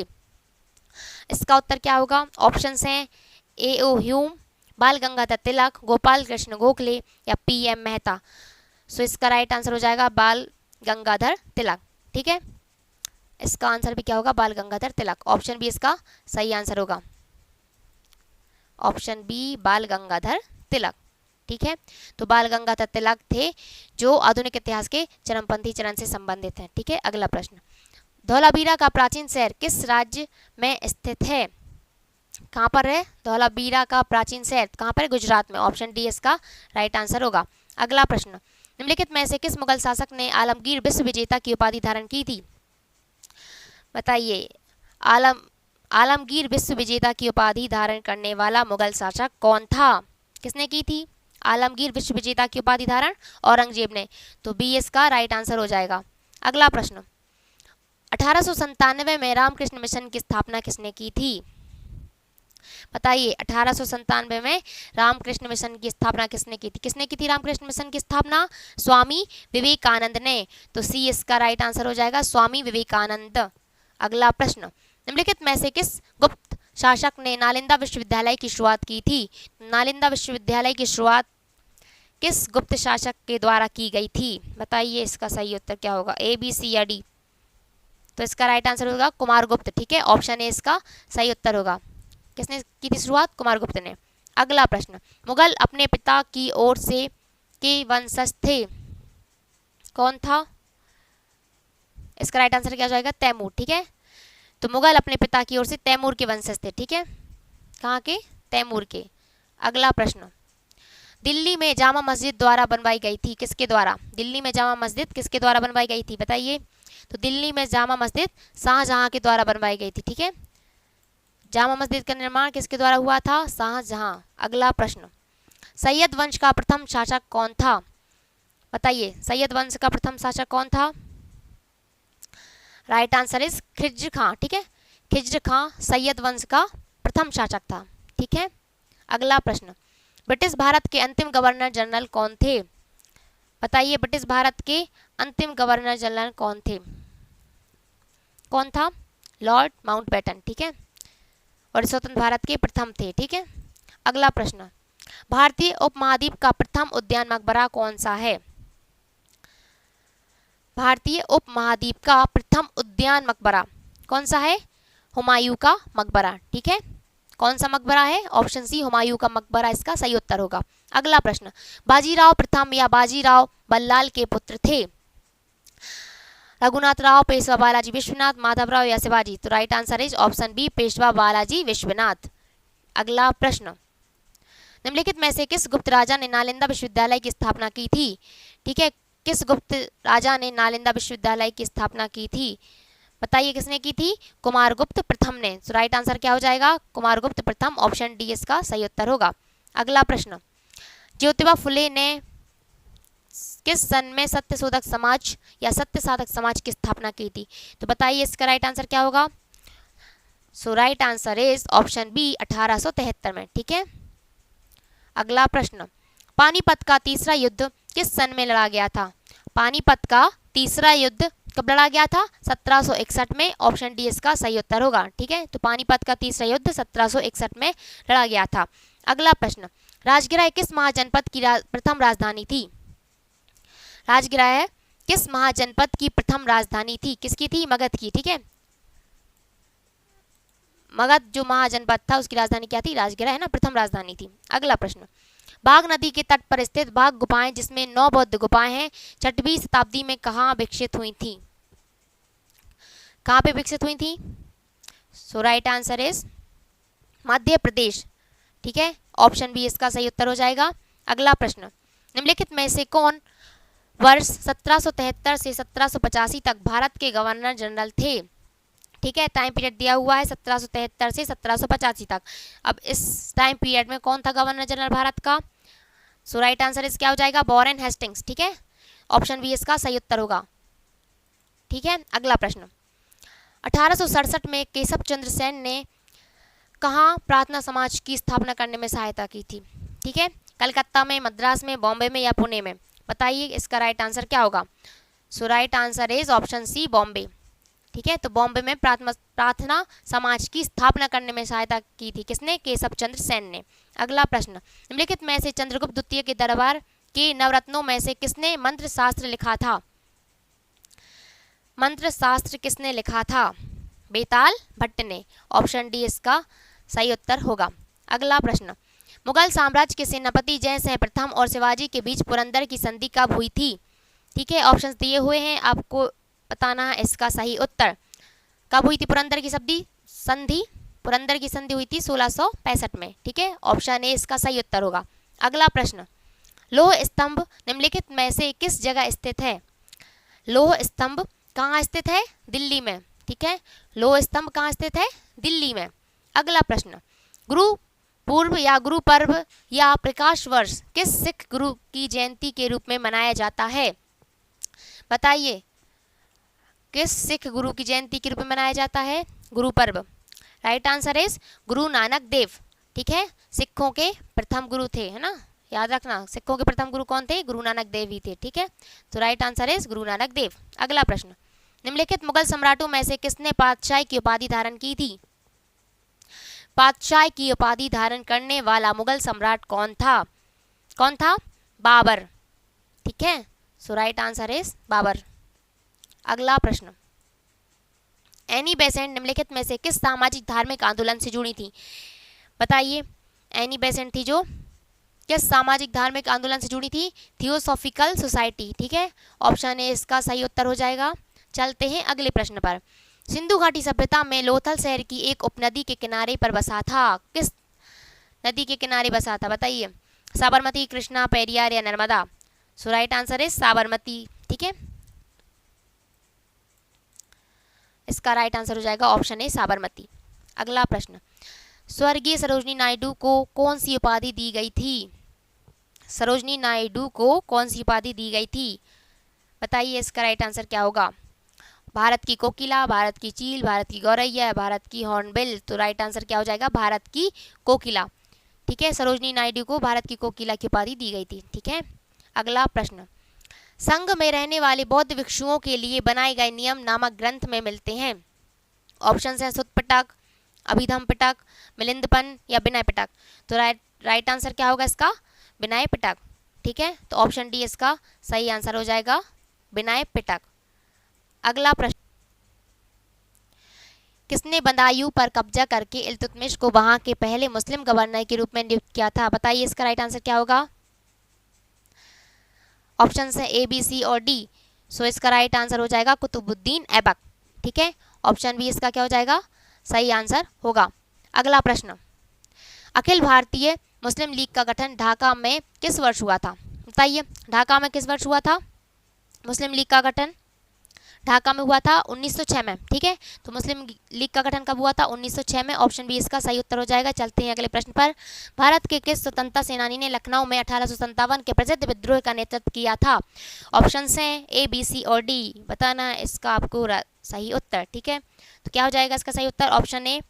इसका उत्तर क्या होगा? ऑप्शंस हैं ए, ओ ह्यूम, बाल गंगाधर तिलक, गोपाल कृष्ण गोखले या पी एम मेहता। सो इसका राइट आंसर हो जाएगा बाल गंगाधर तिलक। ठीक है, इसका आंसर भी क्या होगा? बाल गंगाधर तिलक। ऑप्शन बी इसका सही आंसर होगा, ऑप्शन बी बाल गंगाधर तिलक। ठीक है, तो बाल गंगाधर तिलक थे जो आधुनिक इतिहास के चरमपंथी चरण से संबंधित हैं। ठीक है, अगला प्रश्न, धौलावीरा का प्राचीन शहर किस राज्य में स्थित है? कहाँ पर है धौलावीरा का प्राचीन शहर? कहाँ पर? गुजरात में। ऑप्शन डी इसका राइट आंसर होगा। अगला प्रश्न, निम्नलिखित में से किस मुगल शासक ने आलमगीर विश्व विजेता की उपाधि धारण की थी? बताइए, आलमगीर विश्व विजेता की उपाधि धारण करने वाला मुगल शासक कौन था? किसने की थी आलमगीर विश्व विजेता की उपाधि धारण? औरंगजेब ने। तो बी इसका राइट आंसर हो जाएगा। अगला प्रश्न, 1897 में रामकृष्ण मिशन की स्थापना किसने की थी? बताइए, 1897 में रामकृष्ण मिशन की स्थापना किसने की थी? किसने की थी रामकृष्ण मिशन की स्थापना? स्वामी विवेकानंद ने। तो सी इसका राइट आंसर हो जाएगा, स्वामी विवेकानंद। अगला प्रश्न, निम्नलिखित में से किस गुप्त शासक ने नालंदा विश्वविद्यालय की शुरुआत की थी? नालंदा विश्वविद्यालय की शुरुआत किस गुप्त शासक के द्वारा की गई थी? बताइए, इसका सही उत्तर क्या होगा? ए, बी, सी या डी। तो इसका राइट आंसर होगा कुमारगुप्त। ठीक है, ऑप्शन ए इसका सही उत्तर होगा। किसने की थी शुरुआत? कुमारगुप्त ने। अगला प्रश्न, मुगल अपने पिता की ओर से के वंशज थे, कौन था? इसका राइट आंसर क्या हो जाएगा? तैमूर। ठीक है, तो मुगल अपने पिता की ओर से तैमूर के वंशज थे। ठीक है, कहाँ के? तैमूर के। अगला प्रश्न, दिल्ली में जामा मस्जिद द्वारा बनवाई गई थी, किसके द्वारा? दिल्ली में जामा मस्जिद किसके द्वारा बनवाई गई थी, बताइए। तो दिल्ली में जामा मस्जिद शाहजहां के द्वारा बनवाई गई थी। ठीक है, जामा मस्जिद का निर्माण किसके द्वारा हुआ था? शाहजहां। अगला प्रश्न, सैयद वंश का प्रथम शासक कौन था, बताइए। सैयद वंश का प्रथम शासक कौन था? राइट आंसर इज खिज्र खां। ठीक है, खिज्र खां सैयद वंश का प्रथम शासक था। ठीक है, अगला प्रश्न, ब्रिटिश भारत के अंतिम गवर्नर जनरल कौन थे, बताइए। ब्रिटिश भारत के अंतिम गवर्नर जनरल कौन थे? कौन था? Lord Mountbatten. ठीक है, और स्वतंत्र भारत के प्रथम थे। ठीक है, अगला प्रश्न, भारतीय उपमहाद्वीप का प्रथम उद्यान मकबरा कौन सा है? भारतीय उपमहाद्वीप का प्रथम उद्यान मकबरा कौन सा है? हुमायूं का मकबरा। ठीक है, कौन सा मकबरा है? ऑप्शन सी, हुमायूं का मकबरा इसका सही उत्तर होगा। अगला प्रश्न, बाजीराव प्रथम या बाजीराव बल्लाल के पुत्र थे? रघुनाथ राव, पेशवा बालाजी विश्वनाथ, माधवराव या शिवाजी? तो right answer is option B, Peshwa Balaji Vishwanath. अगला प्रश्न, निम्नलिखित में से किस गुप्त राजा ने नालंदा विश्वविद्यालय की स्थापना की थी? ठीक है, किस गुप्त राजा ने नालंदा विश्वविद्यालय की स्थापना की थी, बताइए। किसने की थी? कुमारगुप्त प्रथम ने। तो राइट आंसर क्या हो जाएगा? कुमारगुप्त प्रथम। ऑप्शन डी इसका सही उत्तर होगा। अगला प्रश्न, ज्योतिबा फुले ने किस सन में सत्य शोधक समाज या सत्य साधक समाज की स्थापना की थी? तो बताइए इसका राइट आंसर क्या होगा? So right answer is option B, 1873 में। ठीक है, अगला प्रश्न, पानीपत का तीसरा युद्ध किस सन में लड़ा गया था? पानीपत का तीसरा युद्ध कब लड़ा गया था? 1761 में। ऑप्शन डी इसका सही उत्तर होगा। ठीक है, तो पानीपत का तीसरा युद्ध 1761 में लड़ा गया था। अगला प्रश्न, राजगृह किस महाजनपद की प्रथम राजधानी थी? राजगृह किस महाजनपद की प्रथम राजधानी थी? किसकी थी? मगध की। ठीक है, मगध जो महाजनपद था उसकी राजधानी क्या थी? राजगृह है ना, प्रथम राजधानी थी। अगला प्रश्न, बाघ नदी के तट पर स्थित बाघ गुफाएं जिसमें 9 बौद्ध गुफाएं हैं 6वीं शताब्दी में कहाँ विकसित हुई थी? कहाँ पे विकसित हुई थी? सो right answer is Madhya Pradesh. ठीक है, ऑप्शन बी इसका सही उत्तर हो जाएगा। अगला प्रश्न, निम्नलिखित में से कौन वर्ष 1773 से 1785 तक भारत के गवर्नर जनरल थे? ठीक है, टाइम पीरियड दिया हुआ है 1773 से 1785 तक। अब इस टाइम पीरियड में कौन था गवर्नर जनरल भारत का? सो राइट आंसर इस क्या हो जाएगा? Warren Hastings. ठीक है, ऑप्शन बी इसका सही उत्तर होगा। ठीक है, अगला प्रश्न, 1867 में केशव चंद्र सेन ने कहाँ प्रार्थना समाज की स्थापना करने में सहायता की थी? ठीक है, कलकत्ता में, मद्रास में, बॉम्बे में या पुणे में? बताइए इसका राइट आंसर क्या होगा? So right answer is option C, Bombay. ठीक है, तो बॉम्बे में प्रार्थना समाज की स्थापना करने में सहायता की थी किसने? केशव चंद्र सेन ने। अगला प्रश्न, निम्नलिखित में से चंद्रगुप्त द्वितीय के दरबार के नवरत्नों में से किसने मंत्र शास्त्र लिखा था? मंत्र शास्त्र किसने लिखा था? बेताल भट्ट ने। ऑप्शन डी इसका सही उत्तर होगा। अगला प्रश्न, मुगल साम्राज्य के सेनापति जयसिंह प्रथम और शिवाजी के बीच पुरंदर की संधि कब हुई थी? ठीक है, ऑप्शंस दिए हुए हैं, आपको बताना है इसका सही उत्तर। कब हुई थी पुरंदर की संधि? पुरंदर की संधि हुई थी 1665 में। ठीक है, ऑप्शन ए इसका सही उत्तर होगा। अगला प्रश्न, लौह स्तंभ निम्नलिखित में से किस जगह स्थित है? लौह स्तंभ कहाँ स्थित है? दिल्ली में। ठीक है, लौह स्तंभ कहाँ स्थित है? दिल्ली में। अगला प्रश्न, गुरु पूर्व या गुरु पर्व या प्रकाश वर्ष किस सिख गुरु की जयंती के रूप में मनाया जाता है? बताइए किस सिख गुरु की जयंती के रूप में मनाया जाता है Guru Parv? Right answer is Guru Nanak Dev. ठीक है, सिखों के प्रथम गुरु थे, है ना, याद रखना, सिखों के प्रथम गुरु कौन थे? गुरु नानक देव ही थे। ठीक है, तो right answer is Guru Nanak Dev. अगला प्रश्न, निम्नलिखित मुगल सम्राटों में से किसने पातशाही की उपाधि धारण की थी? पातशाही की उपाधि धारण करने वाला मुगल सम्राट कौन था? कौन था? बाबर। ठीक है, सो राइट आंसर इज बाबर। अगला प्रश्न, एनी बेसेंट निम्नलिखित में से किस सामाजिक धार्मिक आंदोलन से जुड़ी थी? बताइए, एनी बेसेंट थी जो किस सामाजिक धार्मिक आंदोलन से जुड़ी थी? Theosophical society. ठीक है, ऑप्शन ए इसका सही उत्तर हो जाएगा। चलते हैं अगले प्रश्न पर। सिंधु घाटी सभ्यता में लोथल शहर की एक उपनदी के किनारे पर बसा था। किस नदी के किनारे बसा था बताइए? साबरमती, कृष्णा, पेरियार या नर्मदा? सो राइट आंसर है साबरमती। ठीक है, इसका राइट आंसर हो जाएगा ऑप्शन ए साबरमती। अगला प्रश्न, स्वर्गीय सरोजिनी नायडू को कौन सी उपाधि दी गई थी? सरोजिनी नायडू को कौन सी उपाधि दी गई थी बताइए? इसका राइट आंसर क्या होगा? भारत की कोकिला, भारत की चील, भारत की गौरैया, भारत की हॉर्नबिल? तो राइट आंसर क्या हो जाएगा? भारत की कोकिला। ठीक है, सरोजिनी नायडू को भारत की कोकिला की उपाधि दी गई थी। ठीक है, अगला प्रश्न, संघ में रहने वाले बौद्ध भिक्षुओं के लिए बनाए गए नियम नामक ग्रंथ में मिलते हैं। ऑप्शन है सुत्त पिटक, अभिधम पिटक, मिलिंदपन या विनय पिटक? तो राइट आंसर क्या होगा इसका? विनय पिटक। ठीक है, तो ऑप्शन डी इसका सही आंसर हो जाएगा, विनय पिटक। अगला प्रश्न, किसने बदायूं पर कब्जा करके इल्तुतमिश को वहां के पहले मुस्लिम गवर्नर के रूप में नियुक्त किया था बताइए? इसका राइट आंसर क्या होगा? ऑप्शन है ए, बी, सी और डी। सो इसका राइट आंसर हो जाएगा कुतुबुद्दीन ऐबक। ठीक है, ऑप्शन बी इसका क्या हो जाएगा? सही आंसर होगा। अगला प्रश्न, अखिल भारतीय मुस्लिम लीग का गठन ढाका में किस वर्ष हुआ था बताइए? ढाका में किस वर्ष हुआ था मुस्लिम लीग का गठन? ढाका में हुआ था 1906 में। ठीक है, तो मुस्लिम लीग का गठन कब हुआ था? 1906 में। ऑप्शन बी इसका सही उत्तर हो जाएगा। चलते हैं अगले प्रश्न पर। भारत के किस स्वतंत्रता सेनानी ने लखनऊ में 1857 के प्रसिद्ध विद्रोह का नेतृत्व किया था? ऑप्शन हैं ए, बी, सी और डी। बताना है इसका आपको सही उत्तर। ठीक है, तो क्या हो जाएगा इसका सही उत्तर? Option A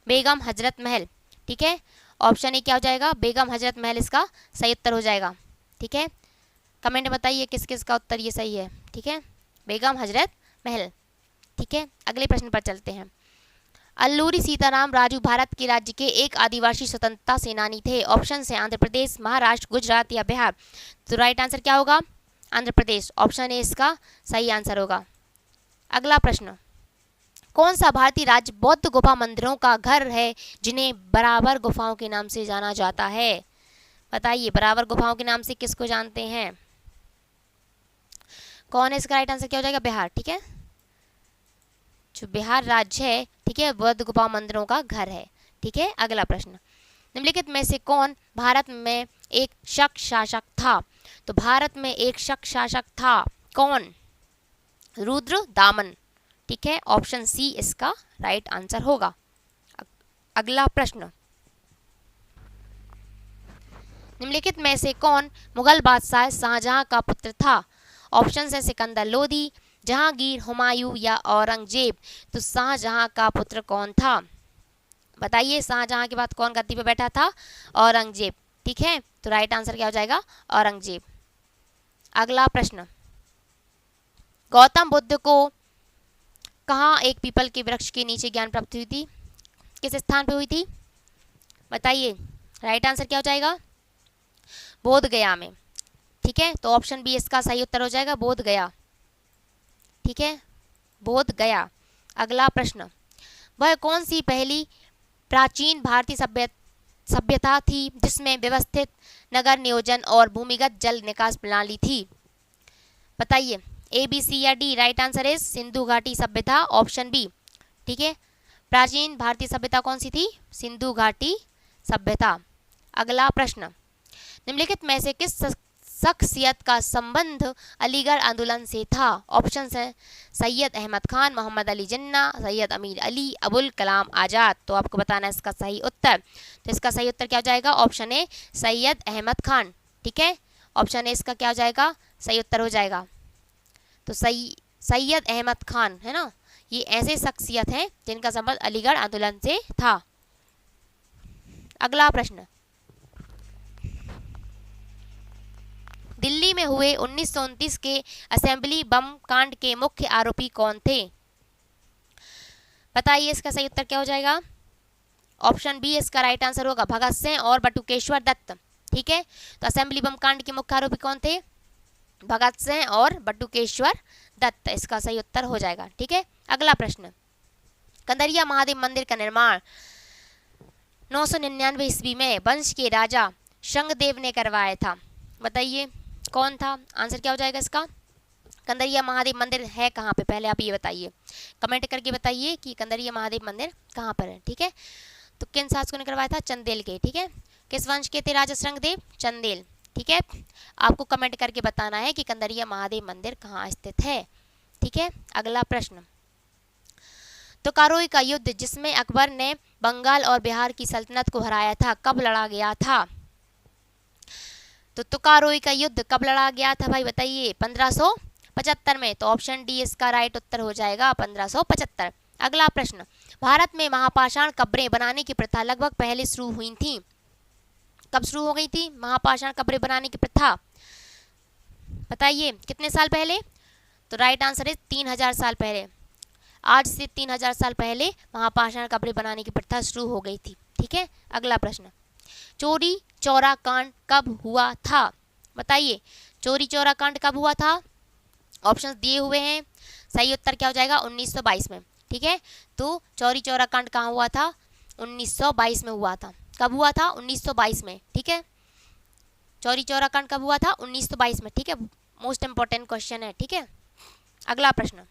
Begum Hazrat Mahal. ठीक है, ऑप्शन ए क्या हो जाएगा? बेगम हजरत महल इसका सही उत्तर हो जाएगा। ठीक है, कमेंट बताइए किस किस का उत्तर ये सही है। ठीक है, बेगम हजरत महल। ठीक है, अगले प्रश्न पर चलते हैं। अल्लूरी सीताराम राजू भारत के राज्य के एक आदिवासी स्वतंत्रता सेनानी थे। ऑप्शन है आंध्र प्रदेश, महाराष्ट्र, गुजरात या बिहार? तो राइट आंसर क्या होगा? आंध्र प्रदेश। ऑप्शन ए इसका सही आंसर होगा। अगला प्रश्न, कौन सा भारतीय राज्य बौद्ध गुफा मंदिरों का घर है जिन्हें बराबर गुफाओं के नाम से जाना जाता है? बताइए, बराबर गुफाओं के नाम से किसको जानते हैं? कौन है? इसका राइट आंसर क्या हो जाएगा? बिहार। ठीक है, जो बिहार राज्य है, ठीक है, बौद्ध गुफा मंदिरों का घर है। ठीक है, अगला प्रश्न, निम्नलिखित में से कौन भारत में एक शक शासक था? तो भारत में एक शक शासक था कौन? रुद्र दामन। ठीक है, ऑप्शन सी इसका राइट आंसर होगा। अगला प्रश्न, निम्नलिखित में से कौन मुगल बादशाह शाहजहां का पुत्र था? ऑप्शन है सिकंदर लोधी, जहांगीर, हुमायूं या औरंगजेब? तो शाहजहां का पुत्र कौन था बताइए? शाहजहां के बाद कौन गद्दी पे बैठा था? औरंगजेब। ठीक है, तो राइट आंसर क्या हो जाएगा? औरंगजेब। अगला प्रश्न, गौतम बुद्ध को कहाँ एक पीपल के वृक्ष के नीचे ज्ञान प्राप्त हुई थी? किस स्थान पे हुई थी बताइए? राइट आंसर क्या हो जाएगा? बोध गया में। ठीक है, तो ऑप्शन बी इसका सही उत्तर हो जाएगा, बोध गया। ठीक है, बोध गया। अगला प्रश्न, वह कौन सी पहली प्राचीन भारतीय सभ्यता थी जिसमें व्यवस्थित नगर नियोजन और भूमिगत जल निकास प्रणाली थी? बताइए, ए, बी, सी या डी? राइट आंसर है सिंधु घाटी सभ्यता, ऑप्शन बी। ठीक है, प्राचीन भारतीय सभ्यता कौन सी थी? सिंधु घाटी सभ्यता। अगला प्रश्न, निम्नलिखित में से किस शख्सियत का संबंध अलीगढ़ आंदोलन से था? ऑप्शन है सैयद अहमद खान, मोहम्मद अली जिन्ना, सैयद अमीर अली, अबुल कलाम आज़ाद? तो आपको बताना है इसका सही उत्तर। तो इसका सही उत्तर क्या हो जाएगा? Option A Syed Ahmad Khan. ठीक है, ऑप्शन ए इसका क्या हो जाएगा? सही उत्तर हो जाएगा। तो सैयद अहमद खान है ना, ये ऐसे शख्सियत हैं जिनका संबंध अलीगढ़ आंदोलन से था। अगला प्रश्न, दिल्ली में हुए 1929 के असेंबली बम कांड के मुख्य आरोपी कौन थे? बताइए, इसका सही उत्तर क्या हो जाएगा? ऑप्शन बी इसका राइट आंसर होगा, भगत सिंह और बटुकेश्वर दत्त। ठीक है, तो असेंबली बम कांड के मुख्य आरोपी कौन थे? भगत सिंह और बटुकेश्वर दत्त, इसका सही उत्तर हो जाएगा। ठीक है, अगला प्रश्न, कंदरिया महादेव मंदिर का निर्माण 999 ईस्वी में वंश के राजा शंगदेव ने करवाया था। बताइए कौन था? आंसर क्या हो जाएगा इसका? कंदरिया महादेव मंदिर है कहाँ पे, पहले आप ये बताइए, कमेंट करके बताइए कि कंदरिया महादेव मंदिर कहाँ पर है। ठीक है, तो किन शासकों ने करवाया था, चंदेल के। ठीक है, किस वंश के थे राजा श्रृंगदेव, चंदेल। ठीक है, आपको कमेंट करके बताना है कि कंदरिया महादेव मंदिर कहाँ स्थित है। ठीक है, अगला प्रश्न, तो कारोई का युद्ध जिसमें अकबर ने बंगाल और बिहार की सल्तनत को हराया था, कब लड़ा गया था। तो तुकारोई का युद्ध कब लड़ा गया था भाई बताइए, 1575 में। तो ऑप्शन डी इसका राइट उत्तर हो जाएगा, 1575। अगला प्रश्न, भारत में महापाषाण कब्रें बनाने की प्रथा लगभग पहले शुरू हुई थी, कब शुरू हो गई थी महापाषाण कब्रें बनाने की प्रथा, बताइए कितने साल पहले। तो राइट आंसर है 3000 साल पहले। आज से 3000 साल पहले महापाषाण कब्रें बनाने की प्रथा शुरू हो गई थी। ठीक है, अगला प्रश्न, चोरी चौरा कांड कब हुआ था, बताइए चोरी चौरा कांड कब हुआ था। ऑप्शन दिए हुए हैं, सही उत्तर क्या हो जाएगा, 1922 में। ठीक है, तो चौरी चौरा कांड कहाँ हुआ था, 1922 में हुआ था। कब हुआ था, 1922 में। ठीक है, चौरी चौरा कांड कब हुआ था, 1922 में। ठीक है, मोस्ट इंपॉर्टेंट क्वेश्चन है। ठीक है, अगला प्रश्न,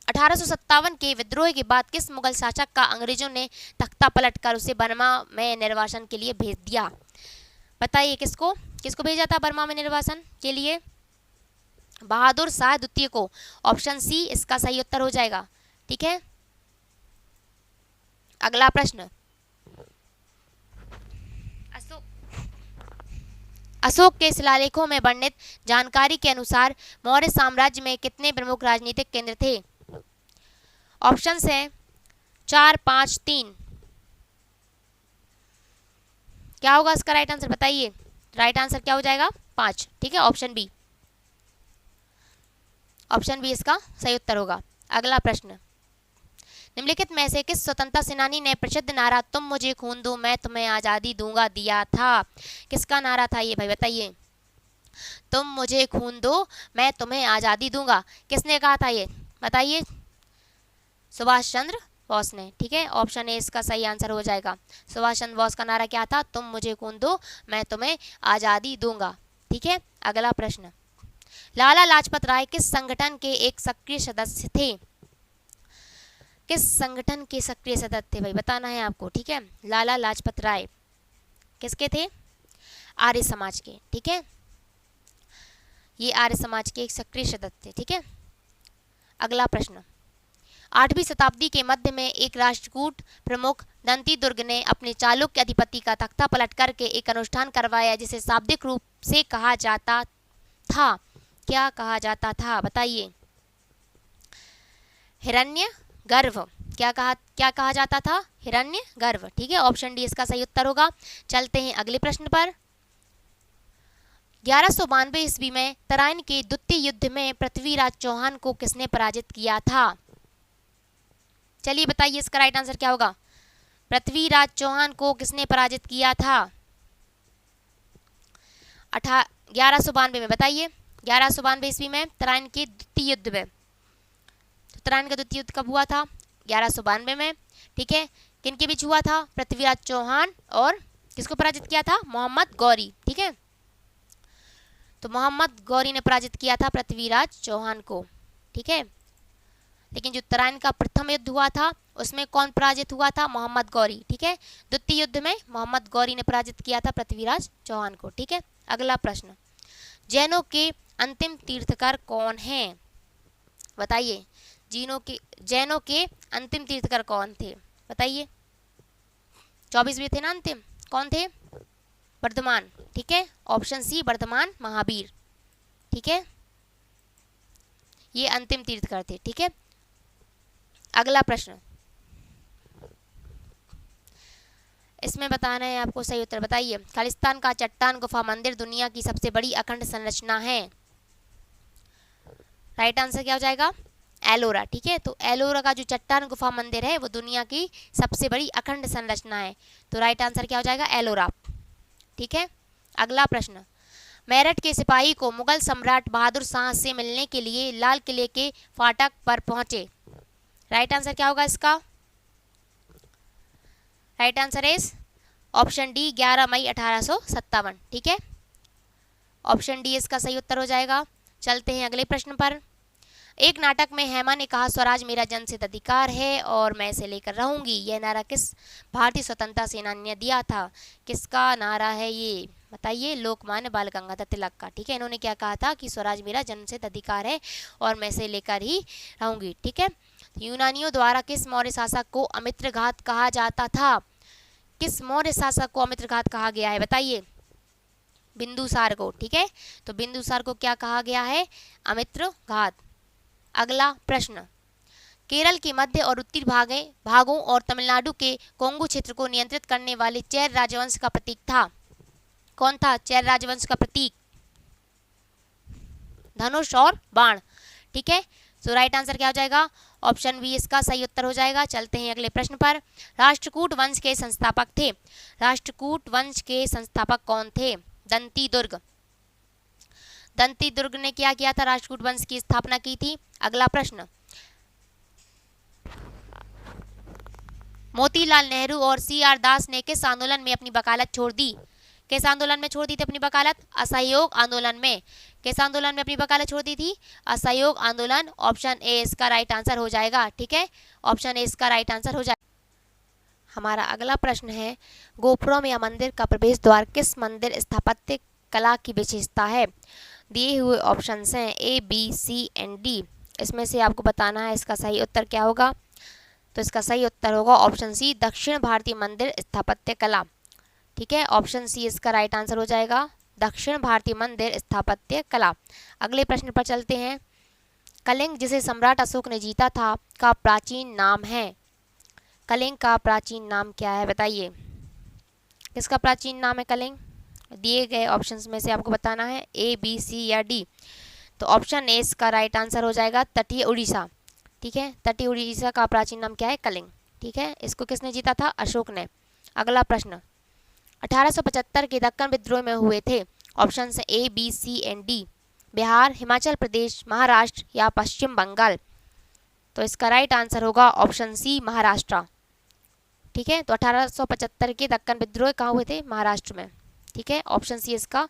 1857 के विद्रोह के बाद किस मुगल शासक का अंग्रेजों ने तख्ता पलटकर उसे बर्मा में निर्वासन के लिए भेज दिया, बताइए किसको किसको भेजा था बर्मा में निर्वासन के लिए, बहादुर शाह द्वितीय को। ऑप्शन सी इसका सही उत्तर हो जाएगा। ठीक है, अगला प्रश्न, अशोक के शिलालेखों में वर्णित जानकारी के अनुसार मौर्य साम्राज्य में कितने प्रमुख राजनीतिक केंद्र थे। ऑप्शंस हैं 4, 5, 3। क्या होगा इसका राइट आंसर बताइए, राइट आंसर क्या हो जाएगा, 5। ठीक है, ऑप्शन बी, ऑप्शन बी इसका सही उत्तर होगा। अगला प्रश्न, निम्नलिखित में से किस स्वतंत्रता सेनानी ने प्रसिद्ध नारा तुम मुझे खून दो मैं तुम्हें आज़ादी दूंगा दिया था, किसका नारा था ये भाई बताइए, तुम मुझे खून दो मैं तुम्हें आज़ादी दूंगा, किसने कहा था ये बताइए, सुभाष चंद्र बोस ने। ठीक है, ऑप्शन ए इसका सही आंसर हो जाएगा। सुभाष चंद्र बोस का नारा क्या था, तुम मुझे खून दो मैं तुम्हें आज़ादी दूंगा। ठीक है, अगला प्रश्न, लाला लाजपत राय किस संगठन के एक सक्रिय सदस्य थे, किस संगठन के सक्रिय सदस्य थे भाई बताना है आपको। ठीक है, लाला लाजपत राय किसके थे, आर्य समाज के। ठीक है, ये आर्य समाज के एक सक्रिय सदस्य थे। ठीक है, अगला प्रश्न, 8वीं शताब्दी के मध्य में एक राष्ट्रकूट प्रमुख दंती दुर्ग ने अपने चालुक्य अधिपति का तख्ता पलट करके एक अनुष्ठान करवाया जिसे शाब्दिक रूप से कहा जाता था, क्या कहा जाता था बताइए, हिरण्य गर्भ। क्या कहा जाता था, हिरण्य गर्भ। ठीक है, ऑप्शन डी इसका सही उत्तर होगा। चलते हैं अगले प्रश्न पर, 1192 ईस्वी में तराइन के द्वितीय युद्ध में पृथ्वीराज चौहान को किसने पराजित किया था, चलिए बताइए इसका राइट आंसर क्या होगा, पृथ्वीराज चौहान को किसने पराजित किया था 1192 में, बताइए 1192 ईस्वी में तराइन के द्वितीय युद्ध में। तो तराइन का द्वितीय युद्ध कब हुआ था, 1192 में। ठीक है, किन के बीच हुआ था, पृथ्वीराज चौहान और किसको पराजित किया था, मोहम्मद गौरी। ठीक है, तो मोहम्मद गौरी ने पराजित किया था पृथ्वीराज चौहान को। ठीक है, लेकिन जो तराइन का प्रथम युद्ध हुआ था उसमें कौन पराजित हुआ था, मोहम्मद गौरी। ठीक है, द्वितीय युद्ध में मोहम्मद गौरी ने पराजित किया था पृथ्वीराज चौहान को। ठीक है, अगला प्रश्न, जैनों के अंतिम तीर्थकर कौन हैं, बताइए जैनों के अंतिम तीर्थकर कौन थे बताइए, 24 भी थे ना अंतिम, कौन थे, वर्धमान। ठीक है, ऑप्शन सी वर्धमान महावीर। ठीक है, ये अंतिम तीर्थकर थे। ठीक है, अगला प्रश्न, इसमें बताना है आपको सही उत्तर, बताइए खालिस्तान का चट्टान गुफा मंदिर दुनिया की सबसे बड़ी अखंड संरचना है, राइट आंसर क्या हो जाएगा, एलोरा। ठीक है, तो एलोरा का जो चट्टान गुफा मंदिर है वो दुनिया की सबसे बड़ी अखंड संरचना है, तो राइट आंसर क्या हो जाएगा, एलोरा। ठीक है, अगला प्रश्न, मेरठ के सिपाही को मुगल सम्राट बहादुर शाह से मिलने के लिए लाल किले के फाटक पर पहुंचे, राइट आंसर क्या होगा इसका, right answer is option D 11 मई 1857। ठीक है, ऑप्शन डी इसका सही उत्तर हो जाएगा। चलते हैं अगले प्रश्न पर। एक नाटक में हेमा ने कहा स्वराज मेरा जन्मसिद्ध अधिकार है और मैं इसे लेकर रहूंगी। यह नारा किस भारतीय स्वतंत्रता सेनानी ने दिया था? किसका नारा है ये बताइए? लोकमान्य बाल गंगाधर तिलक का। ठीक है, इन्होंने क्या कहा था कि स्वराज मेरा जन्मसिद्ध अधिकार है और मैं इसे लेकर ही रहूंगी। ठीक है, यूनानियों द्वारा किस मौर्य शासक को अमित्रघात कहा जाता था? किस मौर्य शासक को अमित्रघात कहा गया है बताइए? बिंदुसार को। ठीक है, तो बिंदुसार को क्या कहा गया है? अमित्रघात। अगला प्रश्न, केरल के मध्य और उत्तरी भागों और तमिलनाडु के कोंगू क्षेत्र को नियंत्रित करने वाले चेर राजवंश का प्रतीक था? कौन था चेर राजवंश का प्रतीक? धनुष और बाण। ठीक है, सो राइट आंसर क्या हो जाएगा? ऑप्शन बी इसका सही उत्तर हो जाएगा। चलते हैं अगले प्रश्न पर। राष्ट्रकूट वंश के संस्थापक थे? राष्ट्रकूट वंश के संस्थापक कौन थे? दंती दुर्ग। दंती दुर्ग ने क्या किया था? राष्ट्रकूट वंश की स्थापना की थी। अगला प्रश्न, मोतीलाल नेहरू और सी आर दास ने किस आंदोलन में अपनी वकालत छोड़ दी? किस आंदोलन में छोड़ दी थी अपनी वकालत? असहयोग आंदोलन में। किस आंदोलन में अपनी वकालत छोड़ दी थी? असहयोग आंदोलन। ऑप्शन ए इसका राइट आंसर हो जाएगा। ठीक है, ऑप्शन ए इसका राइट आंसर हो जाएगा। हमारा अगला प्रश्न है, गोपुरम या मंदिर का प्रवेश द्वार किस मंदिर स्थापत्य कला की विशेषता है? दिए हुए ऑप्शंस हैं A B C and D. इसमें से आपको बताना है इसका सही उत्तर क्या होगा। तो इसका सही उत्तर होगा ऑप्शन सी, दक्षिण भारतीय मंदिर स्थापत्य कला। ठीक है, ऑप्शन सी इसका राइट आंसर हो जाएगा, दक्षिण भारतीय मंदिर स्थापत्य कला। अगले प्रश्न पर चलते हैं। कलिंग जिसे सम्राट अशोक ने जीता था का प्राचीन नाम है? कलिंग का प्राचीन नाम क्या है बताइए? किसका प्राचीन नाम है कलिंग? दिए गए ऑप्शंस में से आपको बताना है ए बी सी या डी। तो ऑप्शन ए इसका राइट आंसर हो जाएगा, तटीय उड़ीसा। ठीक है, तटीय उड़ीसा का प्राचीन नाम क्या है? कलिंग। ठीक है, इसको किसने जीता था? अशोक ने। अगला प्रश्न, 1875 के दक्कन विद्रोह में हुए थे? Option A B C and D. Bihar, Himachal Pradesh, Maharashtra या पश्चिम बंगाल? तो इसका राइट आंसर होगा ऑप्शन सी, महाराष्ट्र। ठीक है, तो 1875 के दक्कन विद्रोह कहाँ हुए थे? महाराष्ट्र में। ठीक है, ऑप्शन सी इसका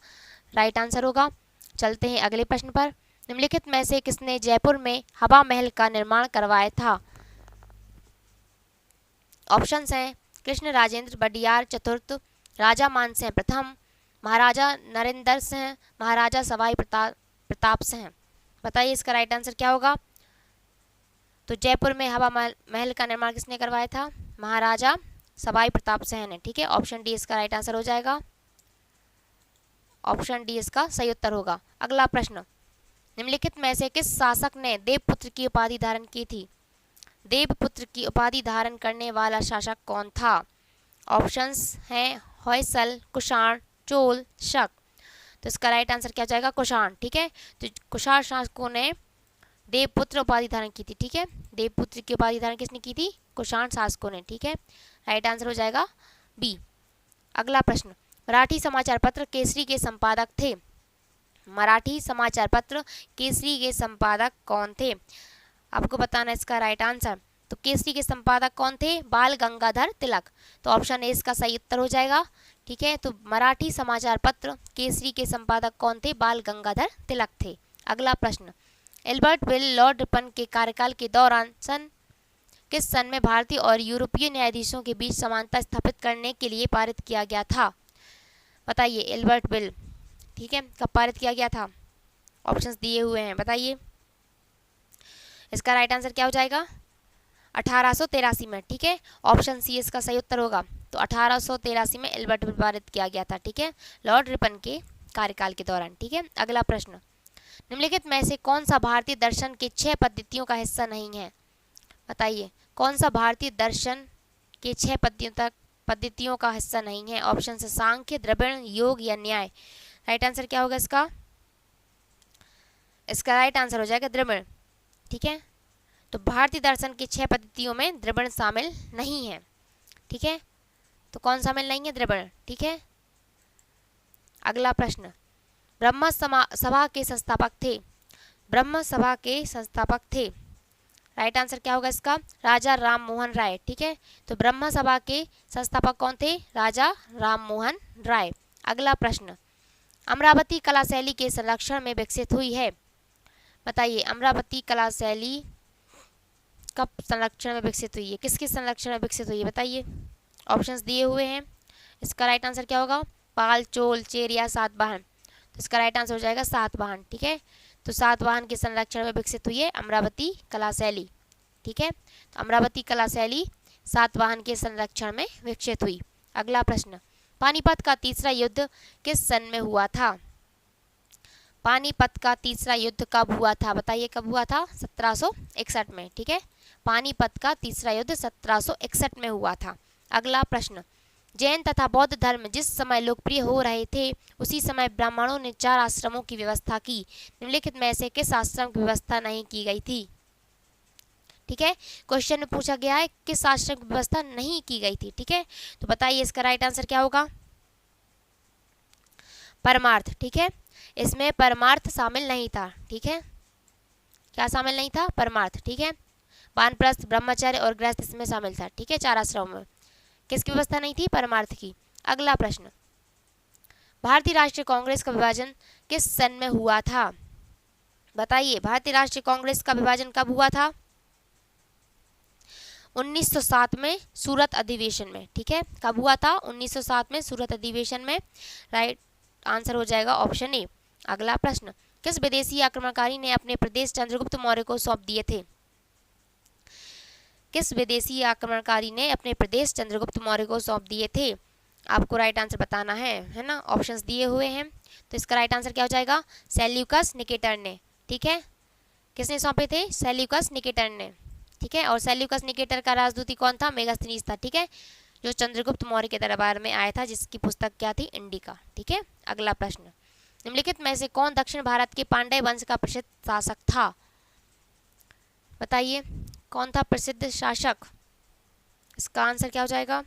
राइट आंसर होगा। चलते हैं अगले प्रश्न पर। निम्नलिखित में से किसने जयपुर में हवा महल का निर्माण करवाया था? ऑप्शंस हैं कृष्ण राजेंद्र बडियार चतुर्थ, राजा मानसिंह प्रथम, महाराजा नरेंद्र सिंह, महाराजा सवाई प्रताप सिंह। बताइए इसका राइट आंसर क्या होगा? तो जयपुर में हवा महल का निर्माण किसने करवाया था? महाराजा सवाई प्रताप सिंह ने। ठीक है, ऑप्शन डी इसका राइट आंसर हो जाएगा। ऑप्शन डी इसका सही उत्तर होगा। अगला प्रश्न, निम्नलिखित में से किस शासक ने देवपुत्र की उपाधि धारण की थी? देवपुत्र की उपाधि धारण करने वाला शासक कौन था? ऑप्शंस हैं होयसल, कुषाण, चोल, शक। तो इसका राइट आंसर क्या जाएगा? कुषाण। ठीक है, तो कुषाण शासकों ने देवपुत्र उपाधि धारण की थी। ठीक है, देवपुत्र की उपाधि धारण किसने की थी? कुषाण शासकों ने। ठीक है, राइट आंसर हो जाएगा बी। अगला प्रश्न, मराठी समाचार पत्र केसरी के संपादक थे? मराठी समाचार पत्र केसरी के संपादक कौन थे? आपको बताना है इसका राइट आंसर। तो केसरी के संपादक कौन थे? बाल गंगाधर तिलक। तो ऑप्शन ए इसका सही उत्तर हो जाएगा। ठीक है, तो मराठी समाचार पत्र केसरी के संपादक कौन थे? बाल गंगाधर तिलक थे। अगला प्रश्न, एल्बर्ट बिल लॉर्ड रिपन के कार्यकाल के दौरान किस सन में भारतीय और यूरोपीय न्यायाधीशों के बीच समानता स्थापित करने के लिए पारित किया गया था? बताइए एल्बर्ट बिल, ठीक है, कब पारित किया गया था? ऑप्शंस दिए हुए हैं, बताइए इसका राइट आंसर क्या हो जाएगा? 1883 में। ठीक है, ऑप्शन सी इसका सही उत्तर होगा। तो 1883 में एल्बर्ट बिल पारित किया गया था। ठीक है, लॉर्ड रिपन के कार्यकाल के दौरान। ठीक है, अगला प्रश्न, निम्नलिखित में से कौन सा भारतीय दर्शन के 6 पद्धतियों का हिस्सा नहीं है? बताइए कौन सा भारतीय दर्शन के 6 पद्धतियों का हिस्सा नहीं है? ऑप्शन से सांख्य, द्रविड़, योग या न्याय। राइट आंसर क्या होगा इसका? इसका राइट आंसर हो जाएगा द्रविड़। ठीक है, तो भारतीय दर्शन की 6 पद्धतियों में द्रविड़ शामिल नहीं है। ठीक है, तो कौन शामिल नहीं है? द्रविड़। ठीक है, अगला प्रश्न, ब्रह्म सभा के संस्थापक थे? ब्रह्म सभा के संस्थापक थे, राइट आंसर क्या होगा इसका? राजा राम मोहन राय। ठीक है, तो ब्रह्म सभा के संस्थापक कौन थे? राजा राम मोहन राय। अगला प्रश्न, अमरावती कला शैली के संरक्षण में विकसित हुई है? बताइए अमरावती कला शैली कब संरक्षण में विकसित हुई है, किसके संरक्षण में विकसित हुई है बताइए। ऑप्शंस दिए हुए हैं, इसका राइट आंसर क्या होगा, पाल, चोल, चेर या सातवाहन। तो इसका राइट आंसर हो जाएगा सातवाहन। ठीक है, तो सातवाहन के संरक्षण में विकसित हुई है अमरावती कला शैली। ठीक है, तो अमरावती कला शैली सातवाहन के संरक्षण में विकसित हुई। अगला प्रश्न, पानीपत का तीसरा युद्ध किस सन में हुआ था। पानीपत का तीसरा युद्ध कब हुआ था बताइए, कब हुआ था, 1761 में। ठीक है, पानीपत का तीसरा युद्ध 1761 में हुआ था। अगला प्रश्न, जैन तथा बौद्ध धर्म जिस समय लोकप्रिय हो रहे थे उसी समय ब्राह्मणों ने 4 आश्रमों की व्यवस्था की, निम्नलिखित में से किस आश्रम की व्यवस्था नहीं की गई थी। ठीक है, क्वेश्चन में पूछा गया है किस आश्रम की व्यवस्था नहीं की गई थी। ठीक है, तो बताइए इसका राइट आंसर क्या होगा, परमार्थ। ठीक है, इसमें परमार्थ शामिल नहीं था। ठीक है, क्या शामिल नहीं था, परमार्थ। ठीक है, वानप्रस्थ, ब्रह्मचर्य और गृहस्थ इसमें शामिल था। ठीक है, 4 आश्रमों में किसकी व्यवस्था नहीं थी, परमार्थ की। अगला प्रश्न, भारतीय राष्ट्रीय कांग्रेस का विभाजन किस सन में हुआ था बताइए। भारतीय राष्ट्रीय कांग्रेस का विभाजन कब हुआ था, 1907 में सूरत अधिवेशन में। ठीक है, कब हुआ था, 1907 में सूरत अधिवेशन में। राइट आंसर हो जाएगा ऑप्शन ए। अगला प्रश्न, किस विदेशी आक्रमणकारी ने अपने प्रदेश चंद्रगुप्त मौर्य को सौंप दिए थे। किस विदेशी आक्रमणकारी ने अपने प्रदेश चंद्रगुप्त मौर्य को सौंप दिए थे, आपको राइट आंसर बताना है ना। ऑप्शंस दिए हुए हैं, तो इसका राइट आंसर क्या हो जाएगा, सेल्यूकस निकेटर ने। ठीक है, किसने सौंपे थे, सेल्यूकस निकेटर ने। ठीक है, और सेल्यूकस निकेटर का राजदूती कौन था, मेगास्थनीज था। ठीक है, जो चंद्रगुप्त मौर्य के दरबार में आया था, जिसकी पुस्तक क्या थी, इंडिका। ठीक है, अगला प्रश्न, निम्नलिखित में से कौन दक्षिण भारत के पांड्य वंश का प्रसिद्ध शासक था बताइए, कौन था प्रसिद्ध शासक। इसका आंसर क्या हो जाएगा,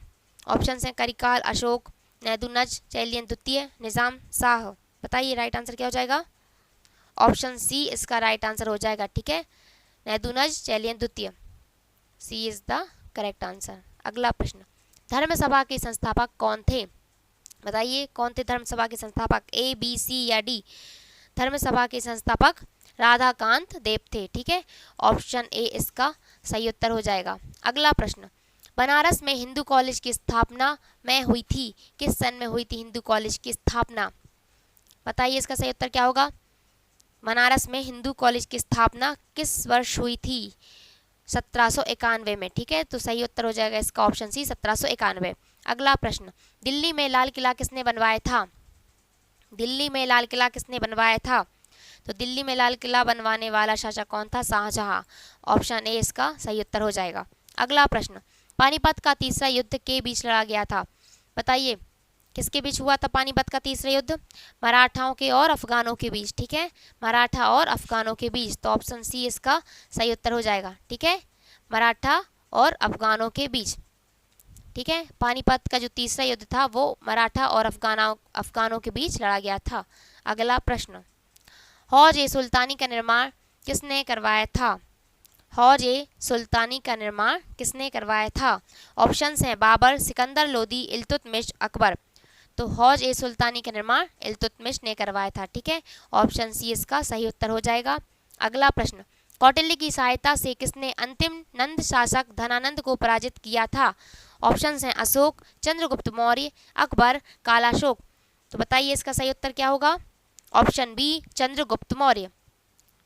ऑप्शन हैं करिकाल, अशोक, नैदुनज, चैलियन द्वितीय, निजाम शाह। बताइए राइट आंसर क्या हो जाएगा, ऑप्शन सी इसका राइट आंसर हो जाएगा। ठीक है, नैदुनज, चैलियन द्वितीय, सी इज द करेक्ट आंसर। अगला प्रश्न, धर्म सभा के संस्थापक कौन थे बताइए, कौन थे धर्म सभा के संस्थापक, ए, बी, सी या डी। धर्म सभा के संस्थापक राधाकांत देव थे। ठीक है, ऑप्शन ए इसका सही उत्तर हो जाएगा। अगला प्रश्न, बनारस में हिंदू कॉलेज की स्थापना में हुई थी, किस सन में हुई थी हिंदू कॉलेज की स्थापना बताइए, इसका सही उत्तर क्या होगा, बनारस में हिंदू कॉलेज की स्थापना किस वर्ष हुई थी, 1791 में। ठीक है, तो सही उत्तर हो जाएगा इसका ऑप्शन सी, 1791। अगला प्रश्न, दिल्ली में लाल किला किसने बनवाया था, दिल्ली में लाल किला किसने बनवाया था, तो दिल्ली में लाल किला बनवाने वाला शासक कौन था, शाहजहां। ऑप्शन ए इसका सही उत्तर हो जाएगा। अगला प्रश्न, पानीपत का तीसरा युद्ध के बीच लड़ा गया था बताइए, किसके बीच हुआ था पानीपत का तीसरा युद्ध, मराठाओं के और अफगानों के बीच। ठीक है, मराठा और अफगानों के बीच, तो ऑप्शन सी इसका सही उत्तर हो जाएगा। ठीक है, मराठा और अफगानों के बीच। ठीक है, पानीपत का जो तीसरा युद्ध था वो मराठा और अफगानों के बीच लड़ा गया था। अगला प्रश्न, हौज ए सुल्तानी का निर्माण किसने करवाया था, हौज ए सुल्तानी का निर्माण किसने करवाया था। ऑप्शंस हैं बाबर, सिकंदर लोदी, इल्तुतमिश, अकबर। तो हौज ए सुल्तानी का निर्माण इल्तुतमिश ने करवाया था। ठीक है, ऑप्शन सी इसका सही उत्तर हो जाएगा। अगला प्रश्न, कौटिल्य की सहायता से किसने अंतिम नंद शासक धनानंद को पराजित किया था। ऑप्शंस हैं अशोक, चंद्रगुप्त मौर्य, अकबर, कालाशोक। तो बताइए इसका सही उत्तर क्या होगा, ऑप्शन बी, चंद्रगुप्त मौर्य।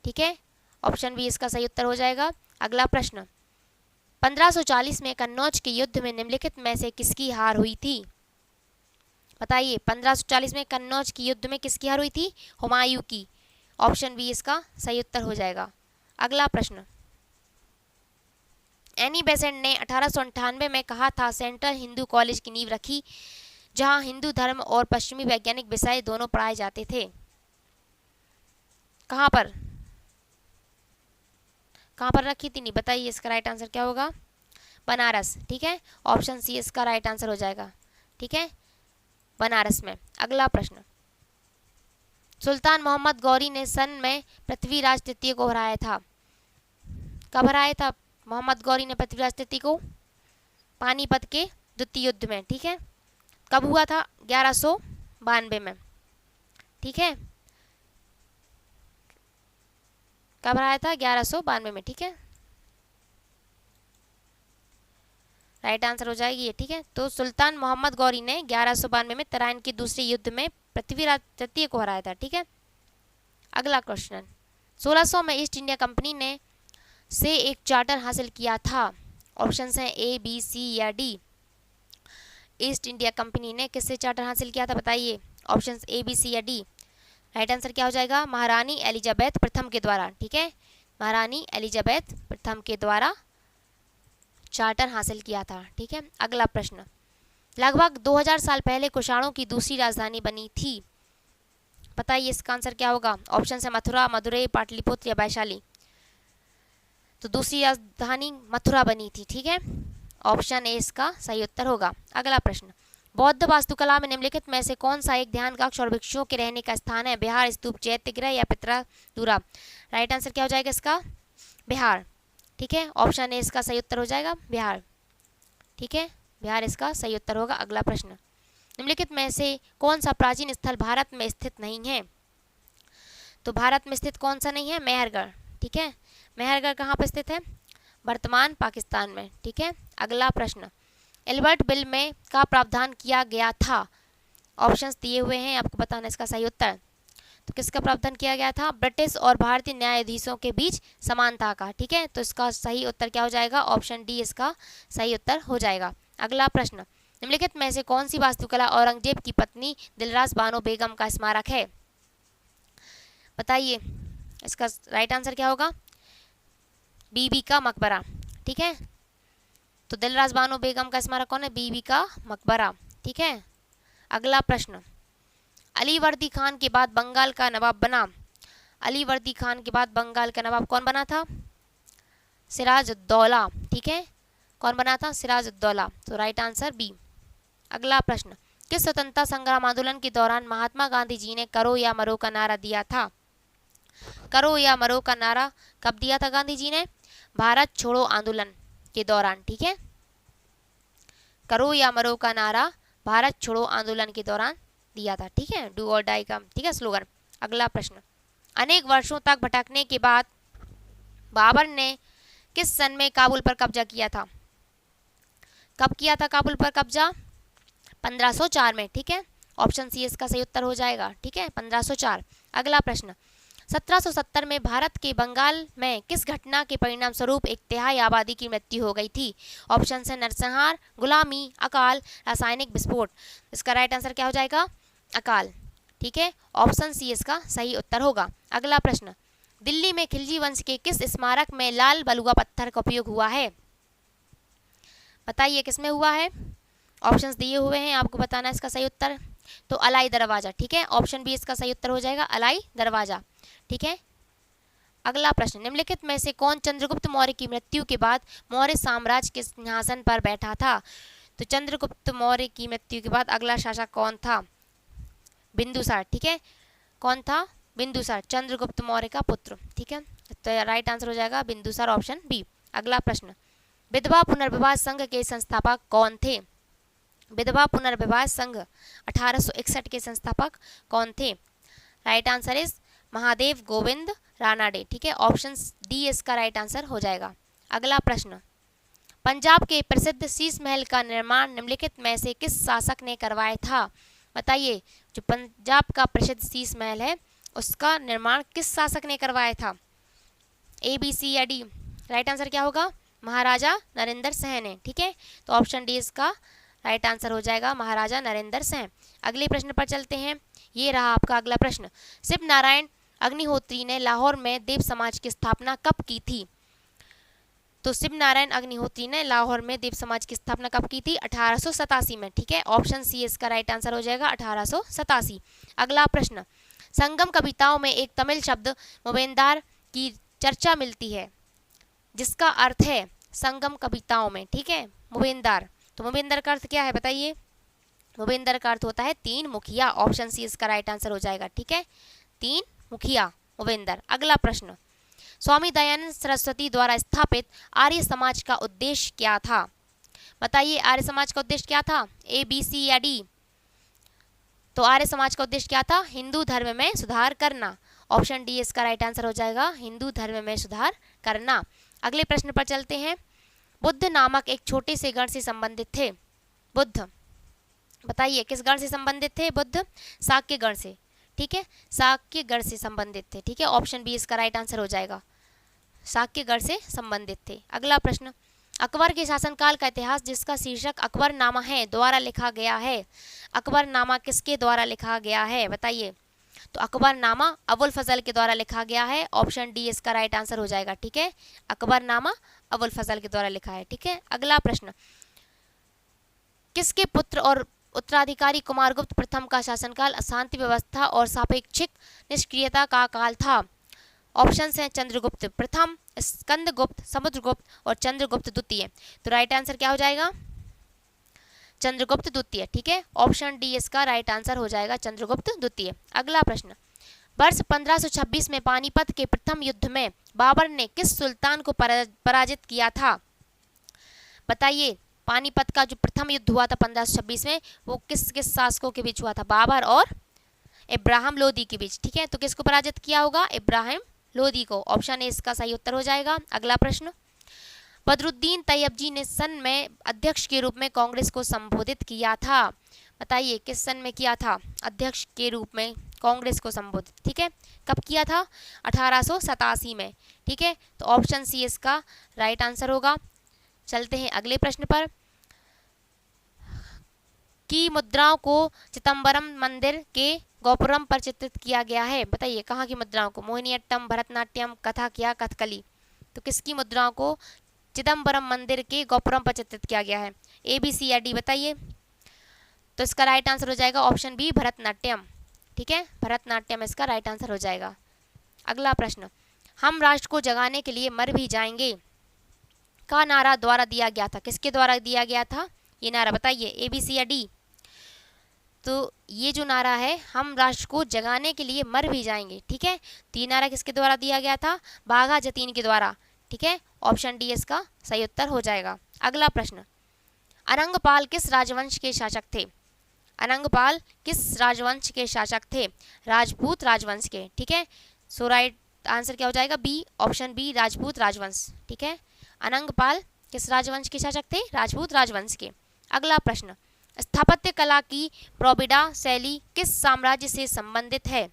ठीक है, ऑप्शन बी इसका सही उत्तर हो जाएगा। अगला प्रश्न, 1540 में कन्नौज के युद्ध में निम्नलिखित में से किसकी हार हुई थी बताइए, 1540 में कन्नौज के युद्ध में किसकी हार हुई थी, हुमायूं की। ऑप्शन बी इसका सही उत्तर हो जाएगा। अगला प्रश्न, एनी बेसेंट ने 1898 में कहा था सेंट्रल हिंदू कॉलेज की नींव रखी जहां हिंदू धर्म और पश्चिमी वैज्ञानिक विषय दोनों पढ़ाए जाते थे। कहां पर रखी थी, नहीं बताइए इसका राइट आंसर क्या होगा, बनारस। ठीक है, ऑप्शन सी इसका राइट आंसर हो जाएगा। ठीक है, बनारस में। अगला प्रश्न, सुल्तान मोहम्मद गौरी ने सन में पृथ्वीराज तृतीय को हराया था, कब हराया था मोहम्मद गौरी ने पृथ्वीराज तृतीय को, पानीपत के द्वितीय युद्ध में। ठीक है, कब हुआ था, 1192 में। ठीक है, कब हराया था? 1192 में, ठीक है, राइट आंसर हो जाएगी ये, ठीक है। तो सुल्तान मोहम्मद गौरी ने 1192 में तराइन के दूसरे युद्ध में पृथ्वीराज तृतीय को हराया था, ठीक है। अगला क्वेश्चन, 1600 में ईस्ट इंडिया कंपनी ने से एक चार्टर हासिल किया था। ऑप्शन हैं ए, बी, सी या डी। ईस्ट इंडिया कंपनी ने किससे चार्टर हासिल किया था, बताइए। ऑप्शन ए, बी, सी या डी। राइट आंसर क्या हो जाएगा? महारानी एलिजाबेथ प्रथम के द्वारा, ठीक है, महारानी एलिजाबेथ प्रथम के द्वारा चार्टर हासिल किया था, ठीक है। अगला प्रश्न, लगभग 2000 साल पहले कुषाणों की दूसरी राजधानी बनी थी। बताइए इसका आंसर क्या होगा। ऑप्शन है मथुरा, मदुरई, पाटलिपुत्र या वैशाली। तो दूसरी राजधानी मथुरा बनी थी, ठीक है, ऑप्शन ए इसका सही उत्तर होगा। अगला प्रश्न, बौद्ध वास्तुकला में निम्नलिखित में से कौन सा एक ध्यान कक्ष और भिक्षुओं के रहने का स्थान है? बिहार, स्तूप, चैत्यगृह या पितरादुरा। राइट आंसर क्या हो जाएगा इसका? बिहार, ठीक है, ऑप्शन ए इसका सही उत्तर हो जाएगा, बिहार, ठीक है, बिहार इसका सही उत्तर होगा। अगला प्रश्न, निम्नलिखित में से कौन सा प्राचीन स्थल भारत में स्थित नहीं है? तो भारत में स्थित कौन सा नहीं है? मेहरगढ़, ठीक है, मेहरगढ़ कहाँ पर स्थित है? वर्तमान पाकिस्तान में, ठीक है। अगला प्रश्न, एल्बर्ट बिल में का प्रावधान किया गया था? ऑप्शंस दिए हुए हैं, आपको बताना इसका सही उत्तर। तो किसका प्रावधान किया गया था? ब्रिटिश और भारतीय न्यायाधीशों के बीच समानता का, ठीक है, तो इसका सही उत्तर क्या हो जाएगा? ऑप्शन डी इसका सही उत्तर हो जाएगा। अगला प्रश्न, निम्नलिखित में से कौन सी वास्तुकला औरंगजेब की पत्नी दिलरास बानो बेगम का स्मारक है? बताइए इसका राइट आंसर क्या होगा? बीबी का मकबरा, ठीक है, तो दिलरास बानो बेगम का स्मारक कौन है? बीबी का मकबरा, ठीक है। अगला प्रश्न, अलीवर्दी खान के बाद बंगाल का नवाब बना। अलीवर्दी खान के बाद बंगाल का नवाब कौन बना था? सिराजुद्दौला, ठीक है, कौन बना था? सिराजुद्दौला, तो राइट आंसर बी। अगला प्रश्न, किस स्वतंत्रता संग्राम आंदोलन के दौरान महात्मा गांधी जी ने करो या मरो का नारा दिया था? करो या मरो का नारा कब दिया था गांधी जी ने? भारत छोड़ो आंदोलन के दौरान, ठीक है, करो या मरो का नारा भारत छोड़ो आंदोलन के दौरान दिया था, ठीक है, डू और डाई का, ठीक है, स्लोगन। अगला प्रश्न, अनेक वर्षों तक भटकने के बाद बाबर ने किस सन में काबुल पर कब्जा किया था? कब किया था काबुल पर कब्जा? 1504 में, ठीक है, ऑप्शन सी इसका सही उत्तर हो जाएगा, ठीक है, 1504। अगला प्रश्न, 1770 में भारत के बंगाल में किस घटना के परिणाम स्वरूप एक तिहाई आबादी की मृत्यु हो गई थी? ऑप्शन है नरसंहार, गुलामी, अकाल, रासायनिक विस्फोट। इसका राइट आंसर क्या हो जाएगा? अकाल, ठीक है, ऑप्शन सी इसका सही उत्तर होगा। अगला प्रश्न, दिल्ली में खिलजी वंश के किस स्मारक में लाल बलुआ पत्थर का उपयोग हुआ है? बताइए किसमें हुआ है? ऑप्शंस दिए हुए हैं, आपको बताना इसका सही उत्तर। तो अलाई दरवाजा, ठीक है, ऑप्शन बी इसका सही उत्तर हो जाएगा, अलाई दरवाजा, ठीक है। अगला प्रश्न, निम्नलिखित में से कौन चंद्रगुप्त मौर्य की मृत्यु के बाद मौर्य साम्राज्य के सिंहासन पर बैठा था? तो चंद्रगुप्त मौर्य की मृत्यु के बाद अगला शासक कौन था? बिंदुसार, ठीक है, कौन था? बिंदुसार, चंद्रगुप्त मौर्य का पुत्र, ठीक है, तो राइट आंसर हो जाएगा बिंदुसार, ऑप्शन बी। अगला प्रश्न, विधवा पुनर्विवाह संघ के संस्थापक कौन थे? विधवा पुनर्विवाह संघ 1861 के संस्थापक कौन थे? Right answer is Mahadev Govind Ranade, ठीक है, ऑप्शन डी इसका राइट आंसर हो जाएगा। अगला प्रश्न, पंजाब के प्रसिद्ध शीश महल का निर्माण निम्नलिखित में से किस शासक ने करवाया था? बताइए, जो पंजाब का प्रसिद्ध शीश महल है उसका निर्माण किस शासक ने करवाया था? ए, बी, सी या डी। राइट आंसर क्या होगा? महाराजा नरेंद्र सिंह ने, ठीक है, तो ऑप्शन डी इसका राइट आंसर हो जाएगा, महाराजा नरेंद्र सिंह। अगले प्रश्न पर चलते हैं, ये रहा आपका अगला प्रश्न, शिव नारायण अग्निहोत्री ने लाहौर में देव समाज की स्थापना कब की थी? तो शिव नारायण अग्निहोत्री ने लाहौर में देव समाज की स्थापना कब की थी? 1887 में, ठीक है, ऑप्शन सी इसका राइट आंसर हो जाएगा, 1887। अगला प्रश्न, संगम कविताओं में एक तमिल शब्द मोवेंदार की चर्चा मिलती है जिसका अर्थ है संगम कविताओं में, ठीक है, मोवेंदार। तो मोवेंदर का अर्थ क्या है बताइए? मोवेंदर का अर्थ होता है तीन मुखिया, ऑप्शन सी इसका राइट आंसर हो जाएगा, ठीक है, तीन मुखिया मोवेंदर। अगला प्रश्न, स्वामी दयानंद सरस्वती द्वारा स्थापित आर्य समाज का उद्देश्य क्या था? बताइए आर्य समाज का उद्देश्य क्या था? ए, बी, सी या डी। तो आर्य समाज का उद्देश्य क्या था? हिंदू धर्म में सुधार करना, ऑप्शन डी इसका राइट आंसर हो जाएगा हिंदू धर्म में सुधार करना। अगले प्रश्न पर चलते हैं। बुद्ध नामक एक छोटे से गण से संबंधित थे। बुद्ध, बताइए किस गण से संबंधित थे? बुद्ध शाक्य गण से, ठीक है, शाक्य गण से संबंधित थे, ठीक है, ऑप्शन बी इसका राइट आंसर हो जाएगा, शाक्य गण से संबंधित थे। अगला प्रश्न, अकबर के शासनकाल का इतिहास जिसका शीर्षक अकबरनामा है द्वारा लिखा गया है। अकबरनामा किसके द्वारा लिखा गया है बताइए? तो अकबरनामा अबुल फजल के द्वारा लिखा गया है, ऑप्शन डी इसका राइट आंसर हो जाएगा, ठीक है, अकबरनामा अबुल फजल के द्वारा लिखा है, ठीक है। अगला प्रश्न, किसके पुत्र और उत्तराधिकारी कुमारगुप्त प्रथम का शासनकाल अशांति व्यवस्था और सापेक्षिक निष्क्रियता का काल था? ऑप्शन हैं चंद्रगुप्त प्रथम, स्कंदगुप्त, समुद्रगुप्त और चंद्रगुप्त द्वितीय। तो राइट आंसर क्या हो जाएगा? चंद्रगुप्त द्वितीय, ठीक है, ऑप्शन डी इसका राइट आंसर हो जाएगा, चंद्रगुप्त द्वितीय। अगला प्रश्न, वर्ष 1526 में पानीपत के प्रथम युद्ध में बाबर ने किस सुल्तान को पराजित किया था? बताइए, पानीपत का जो प्रथम युद्ध हुआ था 1526 में, वो किस किस शासकों के बीच हुआ था? बाबर और इब्राहिम लोदी के बीच, ठीक है। तो किसको पराजित किया होगा? इब्राहिम लोदी को, ऑप्शन ए इसका सही उत्तर हो जाएगा। अगला प्रश्न, बदरुद्दीन तैयबजी ने सन में अध्यक्ष के रूप में कांग्रेस को संबोधित किया था। बताइए किस सन में किया था? अध्यक्ष के रूप में कांग्रेस को संबोधित, ठीक है, कब किया था? 1887 में, ठीक है, तो ऑप्शन सी इसका राइट आंसर होगा। चलते हैं अगले प्रश्न पर। की मुद्राओं को चिदम्बरम मंदिर के गोपुरम पर चित्रित किया गया है। बताइए कहाँ की मुद्राओं को? मोहिनीअट्टम, भरतनाट्यम, कथक या कथकली। तो किसकी मुद्राओं को चिदम्बरम मंदिर के गोपुरम पर चित्रित किया गया है? ए, बी, सी या डी बताइए। तो इसका राइट आंसर हो जाएगा ऑप्शन बी, भरतनाट्यम, ठीक है, भरतनाट्यम इसका राइट आंसर हो जाएगा। अगला प्रश्न, हम राष्ट्र को जगाने के लिए मर भी जाएंगे का नारा द्वारा दिया गया था। किसके द्वारा दिया गया था ये नारा? बताइए, ए, बी, सी या डी। तो ये जो नारा है, हम राष्ट्र को जगाने के लिए मर भी जाएंगे, ठीक है, तो ये नारा किसके द्वारा दिया गया था? बाघा जतीन के द्वारा, ठीक है, ऑप्शन डी इसका सही उत्तर हो जाएगा। अगला प्रश्न, अनंगपाल किस राजवंश के शासक थे? अनंगपाल किस राजवंश के शासक थे? राजपूत राजवंश के, ठीक है, सो राइट आंसर क्या हो जाएगा? बी, ऑप्शन बी, राजपूत राजवंश, ठीक है, अनंगपाल किस राजवंश के शासक थे? राजपूत राजवंश के। अगला प्रश्न, स्थापत्य कला की प्रोबिडा शैली किस साम्राज्य से संबंधित है?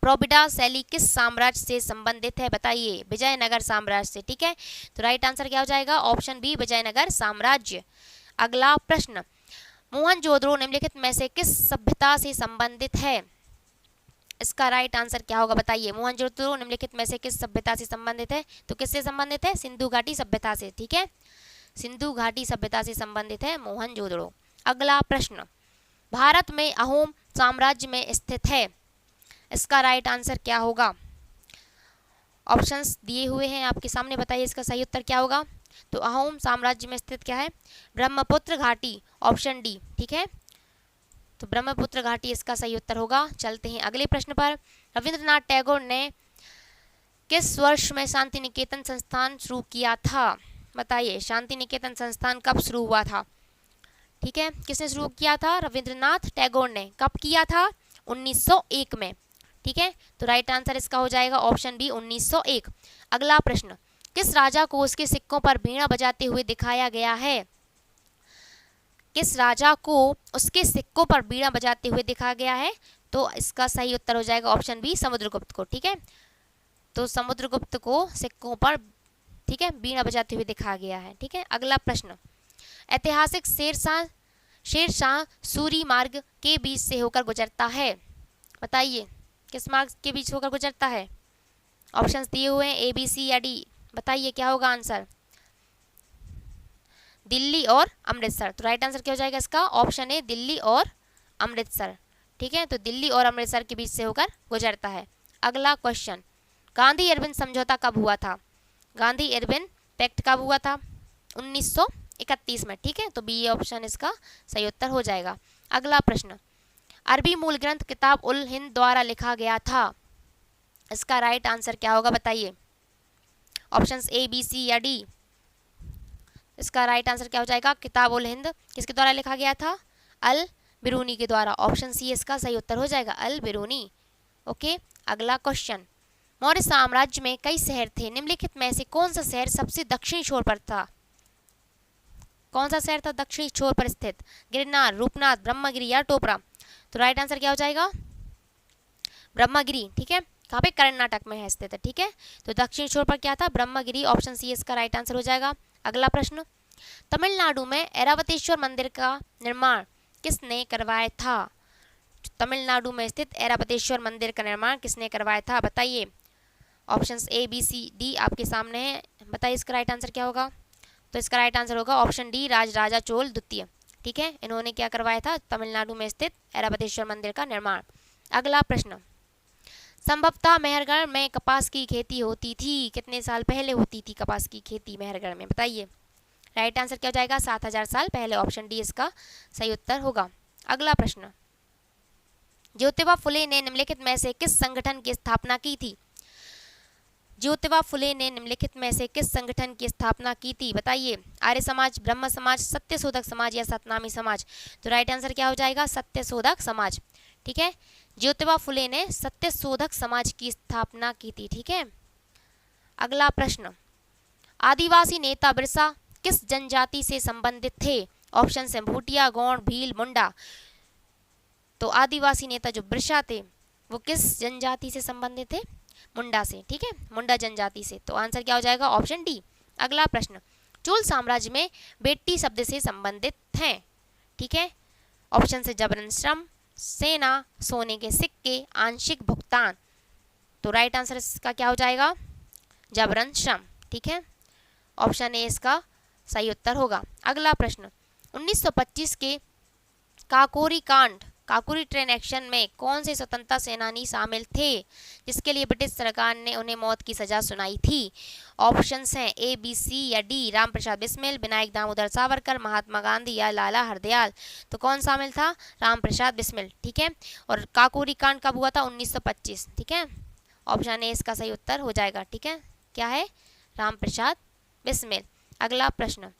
प्रोबिडा शैली किस साम्राज्य से संबंधित है? बताइए, विजयनगर साम्राज्य से, ठीक है, तो राइट आंसर क्या हो जाएगा? ऑप्शन बी, विजयनगर साम्राज्य। अगला प्रश्न, मोहनजोदड़ो निम्नलिखित में से किस सभ्यता से संबंधित है? इसका राइट आंसर क्या होगा? बताइए, मोहनजोदड़ो निम्नलिखित में से किस सभ्यता से संबंधित है? तो किससे संबंधित है? सिंधु घाटी सभ्यता से, ठीक है, सिंधु घाटी सभ्यता से संबंधित है मोहनजोदड़ो। अगला प्रश्न, भारत में अहोम साम्राज्य में स्थित है। इसका राइट आंसर क्या होगा? ऑप्शंस दिए हुए हैं आपके सामने, बताइए इसका सही उत्तर क्या होगा? तो अहोम साम्राज्य में स्थित क्या है? ब्रह्मपुत्र घाटी, ऑप्शन डी, ठीक है, तो ब्रह्मपुत्र घाटी इसका सही उत्तर होगा। चलते हैं अगले प्रश्न पर। रविंद्रनाथ टैगोर ने किस वर्ष में शांति निकेतन संस्थान शुरू किया था? बताइए, शांति निकेतन संस्थान कब शुरू हुआ था? ठीक है, किसने शुरू किया था? रविंद्रनाथ टैगोर ने। कब किया था? 1901 में, ठीक है, तो राइट आंसर इसका हो जाएगा ऑप्शन बी, 1901। अगला प्रश्न, किस राजा को उसके सिक्कों पर वीणा बजाते हुए दिखाया गया है? किस राजा को उसके सिक्कों पर वीणा बजाते हुए दिखाया गया है? तो इसका सही उत्तर हो जाएगा ऑप्शन बी, समुद्रगुप्त को, ठीक है, तो समुद्रगुप्त को सिक्कों पर, ठीक है, वीणा बजाते हुए दिखाया गया है, ठीक है। अगला प्रश्न, ऐतिहासिक शेरशाह सूरी मार्ग के बीच से होकर गुजरता है। बताइए, किस मार्ग के बीच होकर गुजरता है? ऑप्शंस दिए हुए हैं, ए, बी, सी या डी। बताइए क्या होगा आंसर? दिल्ली और अमृतसर। तो राइट आंसर क्या हो जाएगा इसका? ऑप्शन ए, दिल्ली और अमृतसर, ठीक है, तो दिल्ली और अमृतसर के बीच से होकर गुजरता है। अगला क्वेश्चन, गांधी अरविंद समझौता कब हुआ था? गांधी अरविंद पैक्ट कब हुआ था? 1931 में, ठीक है, तो बी ऑप्शन इसका सही उत्तर हो जाएगा। अगला प्रश्न, अरबी मूल ग्रंथ किताब उल हिंद द्वारा लिखा गया था। इसका राइट आंसर क्या होगा? बताइए, ऑप्शंस ए, बी, सी या डी। इसका राइट आंसर क्या हो जाएगा? किताब उल हिंद किसके द्वारा लिखा गया था? अल बिरूनी के द्वारा। ऑप्शन सी इसका सही उत्तर हो जाएगा, अल बिरूनी। ओके, अगला क्वेश्चन, मौर्य साम्राज्य में कई शहर थे, निम्नलिखित में से कौन सा शहर सबसे दक्षिणी छोर पर था? कौन सा शहर था दक्षिणी छोर पर स्थित? गिरनार, रूपनाथ, ब्रह्मगिरी या टोपरा? तो राइट आंसर क्या हो जाएगा? ब्रह्मगिरी। ठीक है, कहाँ पे? कर्नाटक में है स्थित है। ठीक है, तो दक्षिणी छोर पर क्या था? ब्रह्मगिरी। ऑप्शन सी इसका राइट आंसर हो जाएगा। अगला प्रश्न, तमिलनाडु में ऐरावतेश्वर मंदिर का निर्माण किसने करवाया था? तमिलनाडु में स्थित ऐरावतेश्वर मंदिर का निर्माण किसने करवाया था? बताइए। Options A B C D आपके सामने है, बताइए इसका राइट आंसर क्या होगा? तो इसका राइट आंसर होगा ऑप्शन डी, राजराजा चोल द्वितीय। ठीक है, इन्होंने क्या करवाया था? तमिलनाडु में स्थित ऐरावतेश्वर मंदिर का निर्माण। अगला प्रश्न, संभवतः मेहरगढ़ में कपास की खेती होती थी, कितने साल पहले होती थी कपास की खेती मेहरगढ़ में? बताइए। राइट आंसर क्या हो जाएगा? 7000 साल पहले। ऑप्शन डी इसका सही उत्तर होगा। अगला प्रश्न, ज्योतिबा फुले ने निम्नलिखित में से किस संगठन की स्थापना की थी? ज्योतिबा फुले ने निम्नलिखित में से किस संगठन की स्थापना की थी? बताइए। आर्य समाज, ब्रह्म समाज, सत्यशोधक समाज या सतनामी समाज? तो राइट आंसर क्या हो जाएगा? सत्यशोधक समाज। ठीक है, ज्योतिबा फुले ने सत्यशोधक समाज की स्थापना की थी। ठीक है, अगला प्रश्न, आदिवासी नेता बिरसा किस जनजाति से संबंधित थे? ऑप्शन है भूटिया, गौड़, भील, मुंडा। तो आदिवासी नेता जो बिरसा थे वो किस जनजाति से संबंधित थे? मुंडा से। ठीक है, मुंडा जनजाति से। तो आंसर क्या हो जाएगा? Option D. अगला प्रश्न, चोल साम्राज्य में बेटी शब्द से संबंधित हैं। ठीक है, ऑप्शन से जबरन श्रम, सेना, सोने के सिक्के, आंशिक भुगतान। तो राइट आंसर इसका क्या हो जाएगा? जबरन श्रम। ठीक है, ऑप्शन ए इसका सही उत्तर होगा। अगला प्रश्न, 1925 के काकोरी कांड, काकोरी ट्रेन एक्शन में कौन से स्वतंत्रता सेनानी शामिल थे जिसके लिए ब्रिटिश सरकार ने उन्हें मौत की सजा सुनाई थी? ऑप्शंस हैं ए बी सी या डी, राम प्रसाद बिस्मिल, विनायक दामोदर सावरकर, महात्मा गांधी या लाला हरदयाल? तो कौन शामिल था? राम प्रसाद बिस्मिल। ठीक है, और काकोरी कांड कब हुआ था? 1925। ठीक है, ऑप्शन ए इसका सही उत्तर हो जाएगा। ठीक है, क्या है? राम प्रसाद बिस्मिल। अगला प्रश्न,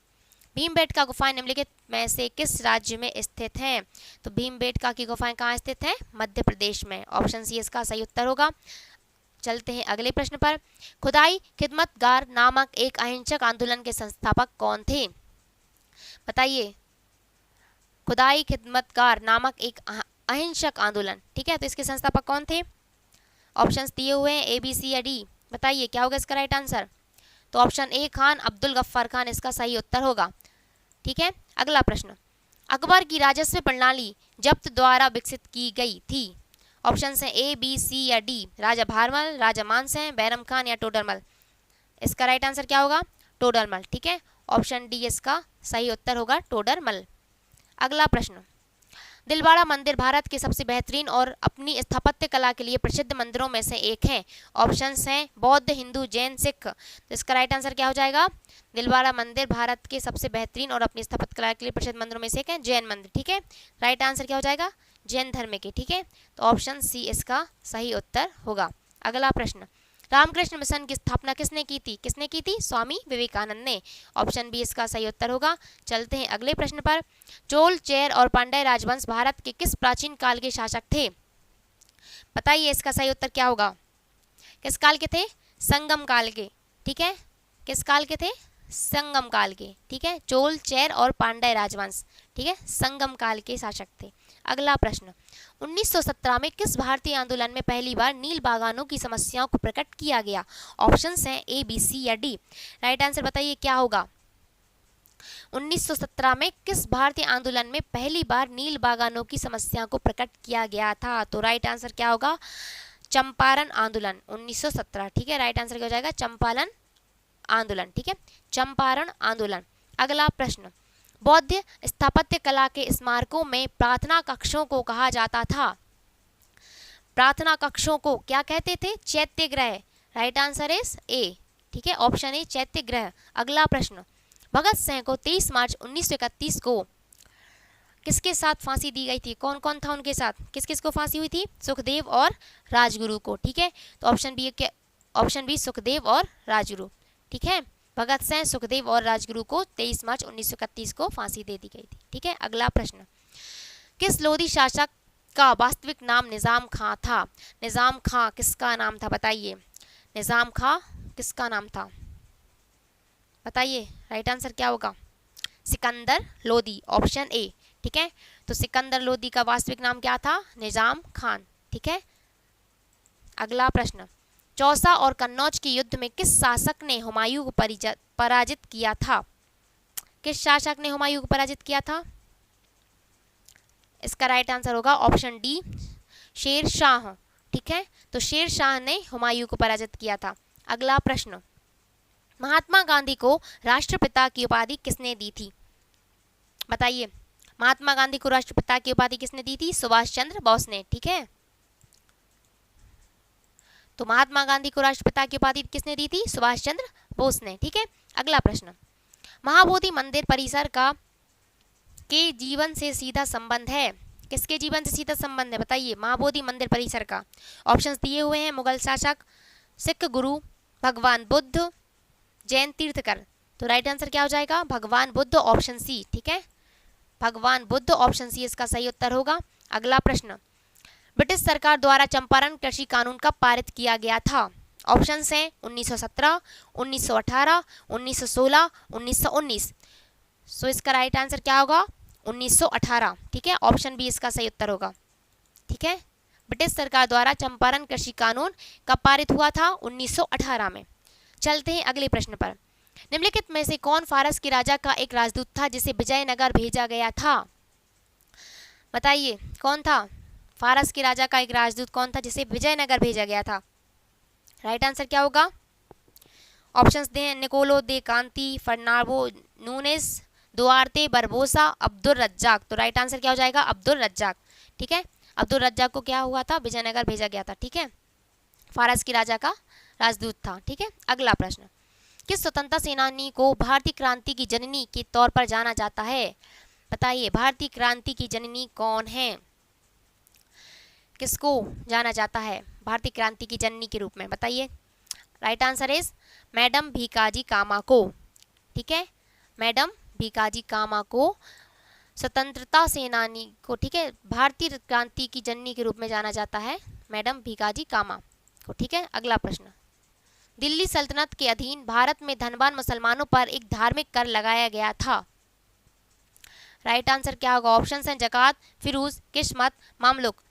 भीमबेटका गुफाएं निम्नलिखित में से किस राज्य में स्थित हैं? तो भीमबेटका की गुफाएं कहाँ स्थित हैं? मध्य प्रदेश में। ऑप्शन सी इसका सही उत्तर होगा। चलते हैं अगले प्रश्न पर, खुदाई खिदमतगार नामक एक अहिंसक आंदोलन के संस्थापक कौन थे? बताइए। खुदाई खिदमतगार नामक एक अहिंसक आंदोलन। ठीक है, तो इसके संस्थापक कौन थे? ऑप्शंस दिए हुए हैं ए बी सी या डी, बताइए क्या होगा इसका राइट आंसर? तो ऑप्शन ए खान अब्दुल गफ्फार खान इसका सही उत्तर होगा। ठीक है, अगला प्रश्न, अकबर की राजस्व प्रणाली जब्त द्वारा विकसित की गई थी? ऑप्शन हैं ए बी सी या डी, राजा भारमल, राजा मानसिंह, बैरम खान या टोडरमल? इसका राइट आंसर क्या होगा? टोडरमल। ठीक है, ऑप्शन डी इसका सही उत्तर होगा, टोडरमल। अगला प्रश्न, दिलवाड़ा मंदिर भारत के सबसे बेहतरीन और अपनी स्थापत्य कला के लिए प्रसिद्ध मंदिरों में से एक है। ऑप्शंस हैं बौद्ध, हिंदू, जैन, सिख। तो इसका राइट आंसर क्या हो जाएगा? दिलवाड़ा मंदिर भारत के सबसे बेहतरीन और अपनी स्थापत्य कला के लिए प्रसिद्ध मंदिरों में से एक है जैन मंदिर। ठीक है, राइट आंसर क्या हो जाएगा? जैन धर्म के। ठीक है, तो ऑप्शन सी इसका सही उत्तर होगा। अगला प्रश्न, रामकृष्ण मिशन की स्थापना किसने की थी? किसने की थी? स्वामी विवेकानंद ने। ऑप्शन बी इसका सही उत्तर होगा। चलते हैं अगले प्रश्न पर, चोल, चेर और पांड्य राजवंश भारत के किस प्राचीन काल के शासक थे? बताइए इसका सही उत्तर क्या होगा? किस काल के थे? संगम काल के। ठीक है, किस काल के थे? संगम काल के। ठीक है, चोल, चेर और पांड्य राजवंश, ठीक है, संगम काल के शासक थे। अगला प्रश्न, 1917 में किस भारतीय आंदोलन में पहली बार नील बागानों की समस्याओं को प्रकट किया गया? ऑप्शंस हैं ए बी सी या डी। राइट आंसर बताइए क्या होगा? 1917 में किस भारतीय आंदोलन में पहली बार नील बागानों की समस्या को प्रकट किया गया था? तो राइट आंसर क्या होगा? चंपारण आंदोलन 1917। ठीक है, राइट आंसर क्या हो जाएगा? चंपारण आंदोलन। ठीक है, चंपारण आंदोलन। अगला प्रश्न, बौद्ध स्थापत्य कला के स्मारकों में प्रार्थना कक्षों को कहा जाता था? प्रार्थना कक्षों को क्या कहते थे? चैत्य गृह। Right answer is a. ठीक है, ऑप्शन ए चैत्य गृह। अगला प्रश्न, भगत सिंह को 23 मार्च 1931 को किसके साथ फांसी दी गई थी? कौन कौन था उनके साथ? किस किस को फांसी हुई थी? सुखदेव और राजगुरु को। ठीक है, तो ऑप्शन बी सुखदेव और राजगुरु। ठीक है, भगत सिंह, सुखदेव और राजगुरु को 23 मार्च 1931 को फांसी दे दी गई थी। ठीक है, अगला प्रश्न, किस लोधी शासक जिसका वास्तविक नाम निजाम खां था। निजाम खां किसका नाम था बताइए, निजाम खां किसका नाम था बताइए। राइट आंसर क्या होगा, सिकंदर लोदी, ऑप्शन ए। ठीक है, तो सिकंदर लोदी का वास्तविक नाम क्या था, निजाम खान। ठीक है, अगला प्रश्न, चौसा और कन्नौज के युद्ध में किस शासक ने हुमायूं को पराजित किया था। किस शासक ने हुमायूं को पराजित किया था, इसका राइट आंसर होगा ऑप्शन डी, शेर शाह। ठीक है, तो शेर शाह ने हुमायूं को पराजित किया था। अगला प्रश्न, महात्मा गांधी को राष्ट्रपिता की उपाधि किसने दी थी बताइए। महात्मा गांधी को राष्ट्रपिता की उपाधि किसने दी थी, सुभाष चंद्र बोस ने। ठीक है, तो महात्मा गांधी को राष्ट्रपिता की उपाधि किसने दी थी, सुभाष चंद्र बोस ने। ठीक है, अगला प्रश्न, महाबोधि मंदिर परिसर का के जीवन से सीधा संबंध है। किसके जीवन से सीधा संबंध है बताइए, महाबोधि मंदिर परिसर का। ऑप्शंस दिए हुए हैं, मुगल शासक, सिख गुरु, भगवान बुद्ध, जैन तीर्थकर। तो राइट आंसर क्या हो जाएगा, भगवान बुद्ध, ऑप्शन सी। ठीक है, भगवान बुद्ध, ऑप्शन सी इसका सही उत्तर होगा। अगला प्रश्न, ब्रिटिश सरकार द्वारा चंपारण कृषि कानून कब पारित किया गया था। ऑप्शंस हैं 1917, 1918, 1916, 1919। सो इसका राइट आंसर क्या होगा, 1918। ठीक है, ऑप्शन बी इसका सही उत्तर होगा। ठीक है, ब्रिटिश सरकार द्वारा चंपारण कृषि कानून कब पारित हुआ था, 1918 में। चलते हैं अगले प्रश्न पर, निम्नलिखित में से कौन फारस के राजा का एक राजदूत था जिसे विजयनगर भेजा गया था बताइए, कौन था फारस के राजा का एक राजदूत, कौन था जिसे विजयनगर भेजा गया था। राइट आंसर क्या होगा, ऑप्शंस दे, Nicolo de Conti, Fernando Nunes, Duarte Barbosa, Abdul Razzaq. तो राइट आंसर क्या हो जाएगा, अब्दुल रज्जाक। ठीक है, अब्दुल रज्जाक को क्या हुआ था, विजयनगर भेजा गया था। ठीक है, फारस के राजा का राजदूत था। ठीक है, अगला प्रश्न, किस स्वतंत्रता सेनानी को भारतीय क्रांति की जननी के तौर पर जाना जाता है बताइए, भारतीय क्रांति की जननी कौन है, किसको जाना जाता है भारतीय क्रांति की जननी के रूप में बताइए। Right answer is madam Bhikaji Cama को। ठीक है, मैडम भीकाजी कामा को स्वतंत्रता सेनानी को, ठीक है, भारतीय क्रांति की जननी के रूप में जाना जाता है, मैडम भीकाजी कामा को। ठीक है, अगला प्रश्न, दिल्ली सल्तनत के अधीन भारत में धनवान मुसलमानों पर एक धार्मिक कर लगाया गया था। राइट आंसर क्या होगा, ऑप्शन हैं जकात, फिरूज, किस्मत, मामलुक।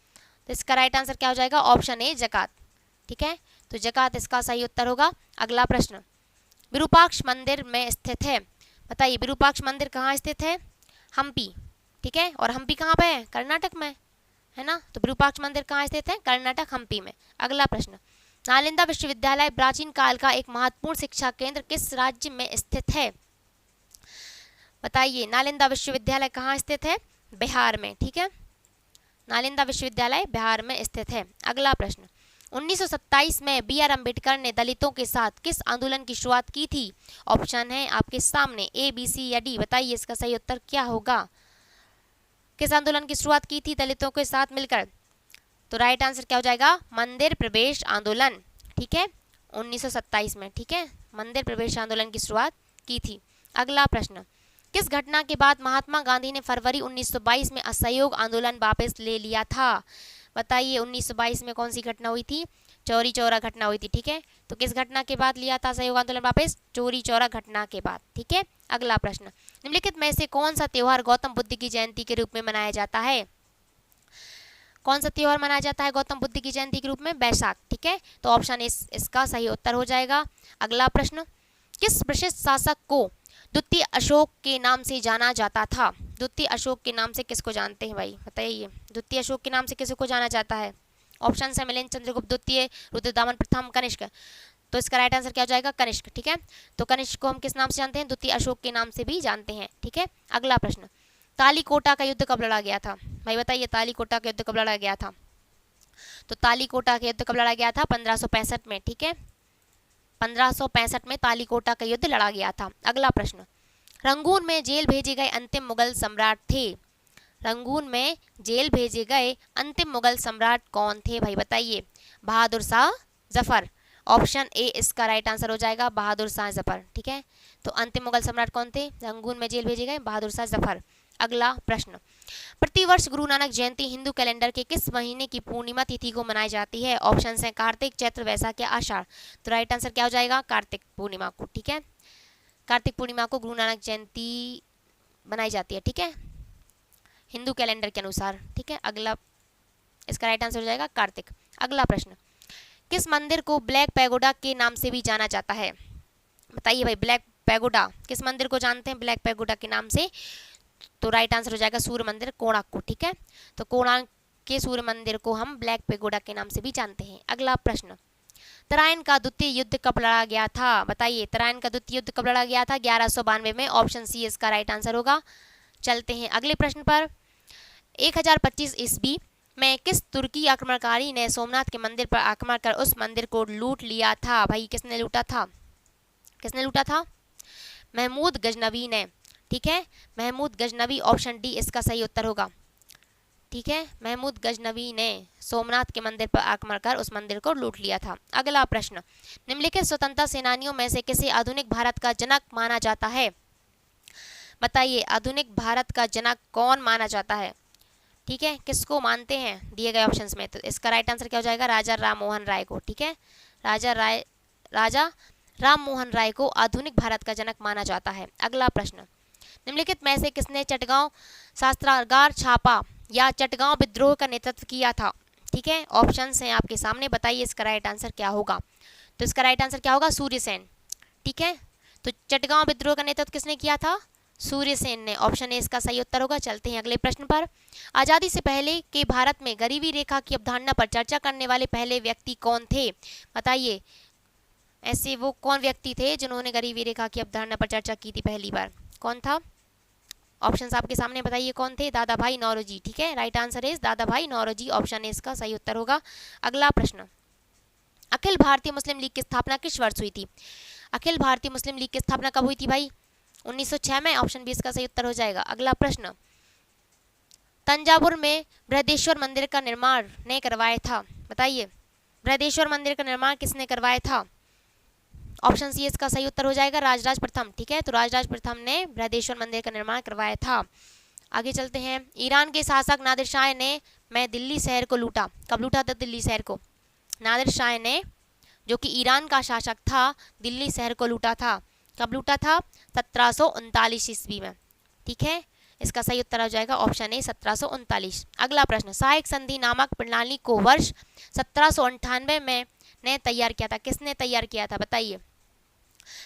तो इसका राइट आंसर क्या हो जाएगा, ऑप्शन ए जकात। ठीक है, तो जकात इसका सही उत्तर होगा। अगला प्रश्न, विरूपाक्ष मंदिर में स्थित है बताइए, विरूपाक्ष मंदिर कहाँ स्थित है, हम्पी। ठीक है, और हम्पी कहाँ पे है, कर्नाटक में है ना, तो विरूपाक्ष मंदिर कहाँ स्थित है, कर्नाटक, हम्पी में। अगला प्रश्न, नालंदा विश्वविद्यालय प्राचीन काल का एक महत्वपूर्ण शिक्षा केंद्र किस राज्य में स्थित है बताइए, नालंदा विश्वविद्यालय कहाँ स्थित है, बिहार में। ठीक है, नालंदा विश्वविद्यालय बिहार में स्थित है। अगला प्रश्न, 1927 में बी आर अम्बेडकर ने दलितों के साथ किस आंदोलन की शुरुआत की थी। ऑप्शन है आपके सामने, ए, बी, सी या डी। बताइए इसका सही उत्तर क्या होगा, किस आंदोलन की शुरुआत की थी दलितों के साथ मिलकर। तो राइट आंसर क्या हो जाएगा, मंदिर प्रवेश आंदोलन। ठीक है, 1927 में। ठीक है, मंदिर प्रवेश आंदोलन की शुरुआत की थी। अगला प्रश्न, किस घटना के बाद महात्मा गांधी ने फरवरी 1922 में असहयोग आंदोलन वापस ले लिया था बताइए, 1922 में कौन सी घटना हुई थी, चौरी चौरा घटना हुई थी। ठीक है, तो किस घटना के बाद लिया था असहयोग आंदोलन वापस, चौरी चौरा घटना के बाद। ठीक है, अगला प्रश्न, निम्नलिखित में से कौन सा त्योहार गौतम बुद्ध की जयंती के रूप में मनाया जाता है। कौन सा त्योहार मनाया जाता है गौतम बुद्ध की जयंती के रूप में, बैसाख। ठीक है, तो ऑप्शन इसका सही उत्तर हो जाएगा। अगला प्रश्न, किस विशिष्ट शासक को द्वितीय अशोक के नाम से जाना जाता था। द्वितीय अशोक के नाम से किसको जानते हैं भाई बताइए, द्वितीय अशोक के नाम से किसको जाना जाता है। ऑप्शन है मिलिंद चंद्रगुप्त द्वितीय, रुद्रदामन प्रथम, कनिष्क। तो इसका राइट आंसर क्या हो जाएगा, कनिष्क। ठीक है, तो कनिष्क को हम किस नाम से जानते हैं, द्वितीय अशोक के नाम से भी जानते हैं। ठीक है, अगला प्रश्न, तालीकोटा का युद्ध कब लड़ा गया था भाई बताइए, तालीकोटा का युद्ध कब लड़ा गया था। तो तालीकोटा का युद्ध कब लड़ा गया था, 1565 में। ठीक है, 1565 में तालीकोटा का युद्ध लड़ा गया था। अगला प्रश्न, रंगून में जेल भेजे गए अंतिम मुगल सम्राट थे। रंगून में जेल भेजे गए अंतिम मुगल सम्राट कौन थे भाई बताइए, बहादुर शाह जफर। ऑप्शन ए इसका राइट आंसर हो जाएगा, बहादुर शाह जफर। ठीक है, तो अंतिम मुगल सम्राट कौन थे, रंगून में जेल भेजे गए बहादुर शाह जफर। अगला प्रश्न, प्रतिवर्ष गुरु नानक जयंती हिंदू कैलेंडर के किस महीने की पूर्णिमा तिथि को मनाई जाती है? ऑप्शन है कार्तिक, चैत्र, वैशाख या आषाढ़। तो राइट आंसर क्या हो जाएगा? कार्तिक पूर्णिमा को। ठीक है, कार्तिक पूर्णिमा को गुरु नानक जयंती बनाई जाती है। ठीक है, हिंदू कैलेंडर के अनुसार। ठीक है, अगला इसका राइट आंसर हो जाएगा कार्तिक। अगला प्रश्न, किस मंदिर को ब्लैक पैगोडा के नाम से भी जाना जाता है? बताइए भाई, ब्लैक पैगोडा किस मंदिर को जानते हैं ब्लैक पैगोडा के नाम से? तो राइट आंसर हो जाएगा सूर्य मंदिर, कोणार्क को। ठीक है, तो कोणार्क के सूर्य मंदिर को हम ब्लैक पैगोडा के नाम से भी जानते हैं। अगला प्रश्न, तराइन का द्वितीय युद्ध कब लड़ा गया था? बताइए, तराइन का द्वितीय युद्ध कब लड़ा गया था? 1192 में। ऑप्शन सी इसका राइट आंसर होगा। चलते हैं अगले प्रश्न पर। 1025 ईस्वी में किस तुर्की आक्रमणकारी ने सोमनाथ के मंदिर पर आक्रमण कर उस मंदिर को लूट लिया था? भाई किसने लूटा था? किसने लूटा था? महमूद गजनवी ने। ठीक है, महमूद गजनवी, ऑप्शन डी इसका सही उत्तर होगा। ठीक है, महमूद गजनवी ने सोमनाथ के मंदिर पर आक्रमण कर उस मंदिर को लूट लिया था। अगला प्रश्न, निम्नलिखित स्वतंत्रता सेनानियों में से किसे आधुनिक भारत का जनक माना जाता है? बताइए, आधुनिक भारत का जनक कौन माना जाता है? ठीक है, किसको मानते हैं दिए गए ऑप्शंस में? तो इसका राइट आंसर क्या हो जाएगा? राजा राम मोहन राय को। ठीक है, राजा राम मोहन राय को आधुनिक भारत का जनक माना जाता है। अगला प्रश्न, निम्नलिखित में से किसने चटगांव शस्त्रागार छापा या चटगांव विद्रोह का नेतृत्व किया था? ठीक है, ऑप्शंस हैं आपके सामने, बताइए इसका राइट आंसर क्या होगा? तो इसका राइट आंसर क्या होगा? सूर्यसेन। ठीक है, तो चटगांव विद्रोह का नेतृत्व किसने किया था? सूर्यसेन ने। ऑप्शन ए इसका सही उत्तर होगा। चलते हैं अगले प्रश्न पर। आज़ादी से पहले के भारत में गरीबी रेखा की अवधारणा पर चर्चा करने वाले पहले व्यक्ति कौन थे? बताइए, ऐसे वो कौन व्यक्ति थे जिन्होंने गरीबी रेखा की अवधारणा पर चर्चा की थी पहली बार? कौन था? ऑप्शंस आपके सामने, बताइए कौन थे? दादा भाई नौरोजी। ठीक है, राइट आंसर इज दादा भाई नौरोजी। ऑप्शन ए इसका सही उत्तर होगा। अगला प्रश्न, अखिल भारतीय मुस्लिम लीग की स्थापना किस वर्ष हुई थी? अखिल भारतीय मुस्लिम लीग की स्थापना कब हुई थी भाई? 1906 में। ऑप्शन बी इसका सही उत्तर हो जाएगा। अगला प्रश्न, तंजावुर में बृहदेश्वर मंदिर का निर्माण ने करवाया था? बताइए, बृहदेश्वर मंदिर का निर्माण किसने करवाया था? ऑप्शन सी इसका सही उत्तर हो जाएगा, राजराज प्रथम। ठीक है, तो राजराज प्रथम ने बृहदेश्वर मंदिर का निर्माण करवाया था। आगे चलते हैं। ईरान के शासक नादिर शाह ने मैं दिल्ली शहर को लूटा। कब लूटा था दिल्ली शहर को? नादिर शाह ने, जो कि ईरान का शासक था, दिल्ली शहर को लूटा था। कब लूटा था? 1739 ईस्वी में। ठीक है, इसका सही उत्तर हो जाएगा ऑप्शन ए 1739। अगला प्रश्न, सहायक संधि नामक प्रणाली को वर्ष 1798 में ने तैयार किया था? किसने तैयार किया था? बताइए,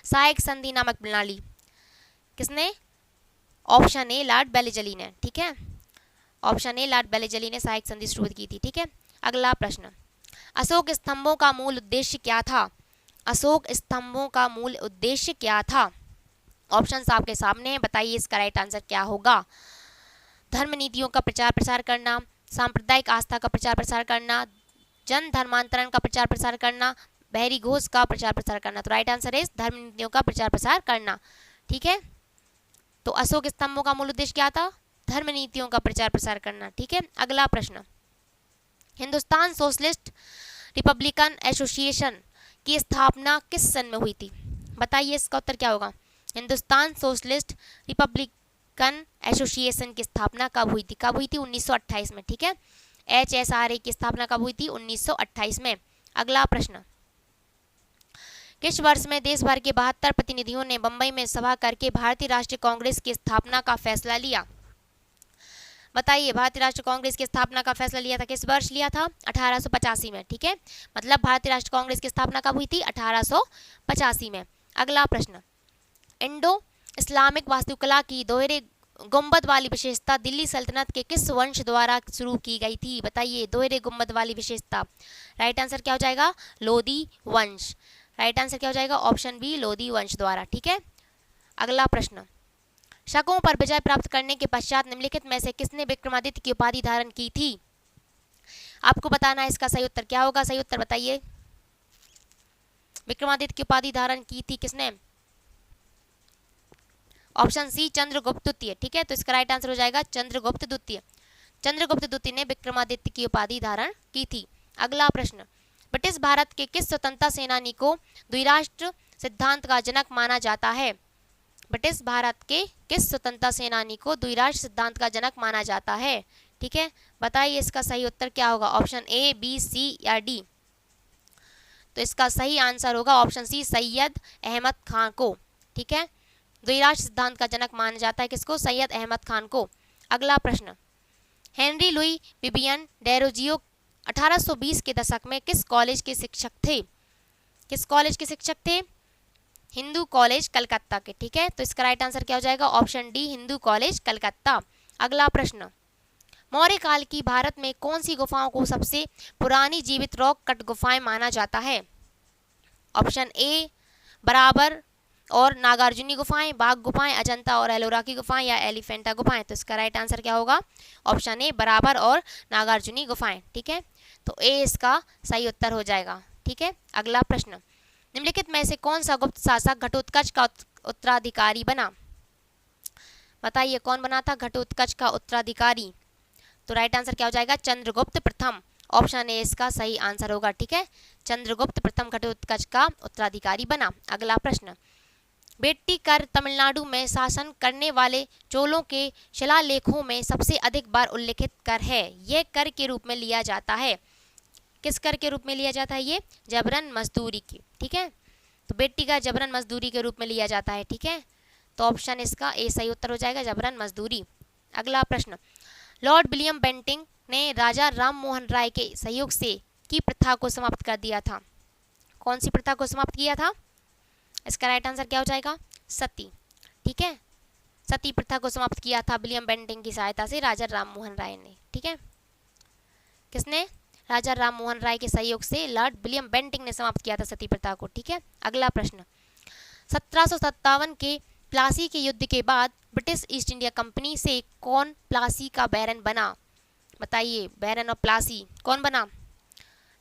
सहायक संधि नामक प्रणाली किसने? ऑप्शन ए लॉर्ड बेलेजली ने। ठीक है, ऑप्शन ए लॉर्ड बेलेजली ने सहायक संधि शुरू की थी। ठीक है, अगला प्रश्न, अशोक स्तंभों का मूल उद्देश्य क्या था? अशोक स्तंभों का मूल उद्देश्य क्या था? ऑप्शंस आपके सामने हैं, बताइए इसका राइट आंसर क्या होगा? धर्म नीतियों का प्रचार प्रसार करना, सांप्रदायिक आस्था का प्रचार प्रसार करना, जन धर्मांतरण का प्रचार प्रसार करना, बहरी घोष का प्रचार प्रसार करना। तो राइट आंसर है धर्म नीतियों का प्रचार प्रसार करना। ठीक है, तो अशोक स्तंभों का मूल उद्देश्य क्या था? धर्म नीतियों का प्रचार प्रसार करना। ठीक है, अगला प्रश्न, हिंदुस्तान सोशलिस्ट रिपब्लिकन एसोसिएशन की स्थापना किस सन में हुई थी? बताइए इसका उत्तर क्या होगा? हिंदुस्तान सोशलिस्ट रिपब्लिकन एसोसिएशन की स्थापना कब हुई थी? कब हुई थी? 1928 में। ठीक है, HSRA की स्थापना कब हुई थी? 1928 में। अगला प्रश्न, किस वर्ष में देश भर के 72 प्रतिनिधियों ने बंबई में सभा करके भारतीय राष्ट्रीय कांग्रेस की स्थापना का फैसला लिया? बताइए, भारतीय राष्ट्रीय कांग्रेस की स्थापना का फैसला लिया था, किस वर्ष लिया था? 1885 में। ठीक है, मतलब भारतीय राष्ट्रीय कांग्रेस की स्थापना कब हुई थी? 1885 में। अगला प्रश्न, इंडो इस्लामिक वास्तुकला की दोहरे गुंबद वाली विशेषता दिल्ली सल्तनत के किस वंश द्वारा शुरू की गई थी? बताइए, दोहरे गुंबद वाली विशेषता, राइट आंसर क्या हो जाएगा? लोधी वंश। राइट आंसर क्या हो जाएगा? ऑप्शन बी, लोधी वंश द्वारा। ठीक है, अगला प्रश्न, शकों पर विजय प्राप्त करने के पश्चात निम्नलिखित में से किसने विक्रमादित्य की उपाधि धारण की थी? आपको बताना है इसका सही उत्तर क्या होगा? सही उत्तर बताइए, विक्रमादित्य की उपाधि धारण की थी किसने? ऑप्शन सी, चंद्रगुप्त द्वितीय। ठीक है, तो इसका राइट आंसर हो जाएगा चंद्रगुप्त द्वितीय। चंद्रगुप्त द्वितीय ने विक्रमादित्य की उपाधि धारण की थी। अगला प्रश्न, ब्रिटिश भारत के किस स्वतंत्रता सेनानी को द्विराष्ट्र सिद्धांत का जनक माना जाता है? ब्रिटिश भारत के किस स्वतंत्रता सेनानी को द्विराष्ट्र सिद्धांत का जनक माना जाता है? ठीक है, बताइए इसका सही उत्तर क्या होगा, ऑप्शन ए, बी, सी या डी? तो इसका सही आंसर होगा ऑप्शन सी, सैयद अहमद खान को। ठीक है, द्विराष्ट्र सिद्धांत का जनक माना जाता है किसको? सैयद अहमद खान को। अगला प्रश्न, हेनरी लुई विवियन डेरोजियो 1820 के दशक में किस कॉलेज के शिक्षक थे? किस कॉलेज के शिक्षक थे? हिंदू कॉलेज कलकत्ता के। ठीक है, तो इसका राइट आंसर क्या हो जाएगा, option D, Hindu college Calcutta. अगला प्रश्न, मौर्य काल की भारत में कौन सी गुफाओं को सबसे पुरानी जीवित रॉक कट गुफाएं माना जाता है? ऑप्शन ए, बराबर और नागार्जुनी गुफाएं, बाघ गुफाएं, अजंता और एलोरा की गुफाएं या एलिफेंटा गुफाएं? तो इसका राइट आंसर क्या होगा, ऑप्शन ए, बराबर और नागार्जुनी गुफाएं। ठीक है, तो ए इसका सही उत्तर हो जाएगा। ठीक है, अगला प्रश्न, निम्नलिखित में से कौन सा गुप्त शासक घटोत्कच का उत्तराधिकारी बना? बताइए कौन बना था घटोत्कच का उत्तराधिकारी? तो राइट आंसर क्या हो जाएगा, चंद्रगुप्त प्रथम। ऑप्शन ए इसका सही आंसर होगा। ठीक है, चंद्रगुप्त प्रथम घटोत्कच का उत्तराधिकारी बना। अगला प्रश्न, वेट्टिकर तमिलनाडु में शासन करने वाले चोलों के शिलालेखों में सबसे अधिक बार उल्लिखित कर है, यह कर के रूप में लिया जाता है? किस कर के रूप में लिया जाता है? ये जबरन मजदूरी की। ठीक है, तो वेट्टिकर जबरन मजदूरी के रूप में लिया जाता है। ठीक है, तो ऑप्शन इसका ए सही उत्तर हो जाएगा, जबरन मजदूरी। अगला प्रश्न, लॉर्ड विलियम बेंटिंक ने राजा राम मोहन राय के सहयोग से की प्रथा को समाप्त कर दिया था? कौन सी प्रथा को समाप्त किया था? इसका राइट आंसर क्या हो जाएगा, सती। ठीक है, सती प्रथा को समाप्त किया था विलियम बेंटिंक की सहायता से राजा राम मोहन राय ने। ठीक है, किसने? राजा राम मोहन राय के सहयोग से लॉर्ड विलियम बेंटिंक ने समाप्त किया था सती प्रथा को। ठीक है, अगला प्रश्न, 1757 के प्लासी के युद्ध के बाद ब्रिटिश ईस्ट इंडिया कंपनी से कौन प्लासी का बैरन बना? बताइए, बैरन ऑफ प्लासी कौन बना?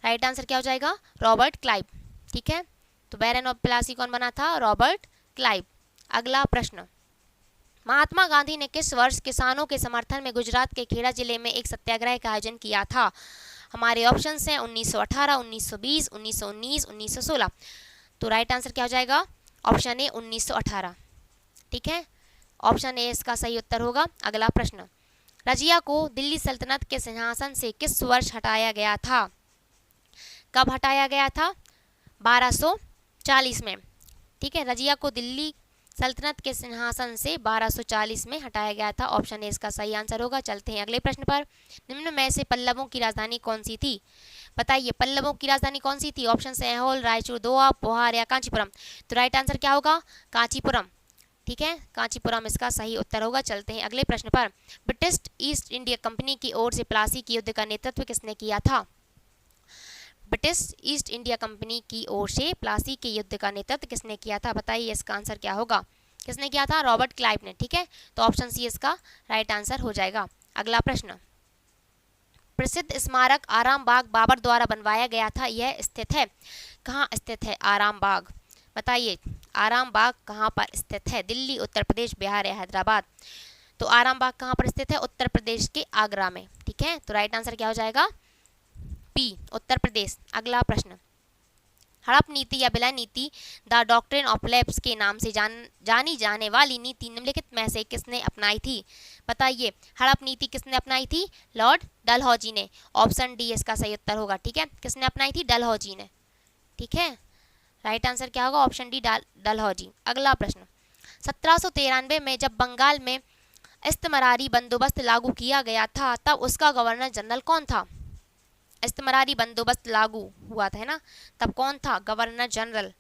राइट आंसर क्या हो जाएगा, रॉबर्ट क्लाइव। ठीक है, तो बैरन ऑफ प्लासी कौन बना था? Robert Clive. अगला प्रश्न, महात्मा गांधी ने किस वर्ष किसानों के समर्थन में गुजरात के खेड़ा जिले में एक सत्याग्रह का आयोजन किया था? हमारे ऑप्शंस हैं 1918, 1920, 1919, 1916। तो राइट आंसर क्या हो जाएगा, ऑप्शन ए, 1918। ठीक है, ऑप्शन ए इसका सही उत्तर होगा। अगला प्रश्न, रजिया को दिल्ली सल्तनत के सिंहासन से किस वर्ष हटाया गया था? कब हटाया गया था? 1240 में। ठीक है, रजिया को दिल्ली सल्तनत के सिंहासन से 1240 में हटाया गया था। ऑप्शन ए इसका सही आंसर होगा। चलते हैं अगले प्रश्न पर, निम्न में से पल्लवों की राजधानी कौन सी थी? बताइए, पल्लवों की राजधानी कौन सी थी? ऑप्शन से ऐहोल, रायचूर, दोआ, पोहार या कांचीपुरम? तो राइट आंसर क्या होगा, कांचीपुरम। ठीक है, कांचीपुरम इसका सही उत्तर होगा। चलते हैं अगले प्रश्न पर, ब्रिटिश ईस्ट इंडिया कंपनी की ओर से प्लासी के युद्ध का नेतृत्व किसने किया था? ब्रिटिश ईस्ट इंडिया कंपनी की ओर से प्लासी के युद्ध का नेतृत्व किसने किया था? बताइए इसका आंसर क्या होगा, किसने किया था? रॉबर्ट क्लाइव ने। ठीक है, तो ऑप्शन सी इसका राइट आंसर हो जाएगा। अगला प्रश्न, प्रसिद्ध स्मारक आराम बाग बाबर द्वारा बनवाया गया था, यह स्थित है? कहाँ स्थित है आराम बाग? बताइए, आराम बाग कहाँ पर स्थित है? दिल्ली, उत्तर प्रदेश, बिहार या हैदराबाद? तो आराम बाग कहाँ पर स्थित है? उत्तर प्रदेश के आगरा में। ठीक है, तो राइट आंसर क्या हो जाएगा, पी, उत्तर प्रदेश। अगला प्रश्न, हड़प नीति या विलय नीति, द डॉक्ट्रिन ऑफ लैप्स के नाम से जानी जाने वाली नीति निम्नलिखित में से किसने अपनाई थी? बताइए, हड़प नीति किसने अपनाई थी? लॉर्ड डलहौजी ने। ऑप्शन डी इसका सही उत्तर होगा। ठीक है, किसने अपनाई थी? डलहौजी ने। ठीक है, राइट आंसर क्या होगा, ऑप्शन डी, डलहौजी। अगला प्रश्न, 1793 में जब बंगाल में इस्तेमरारी बंदोबस्त लागू किया गया था, तब उसका गवर्नर जनरल कौन था? इस्तेमरारी बंदोबस्त लागू हुआ था, है ना, तब कौन था गवर्नर जनरल?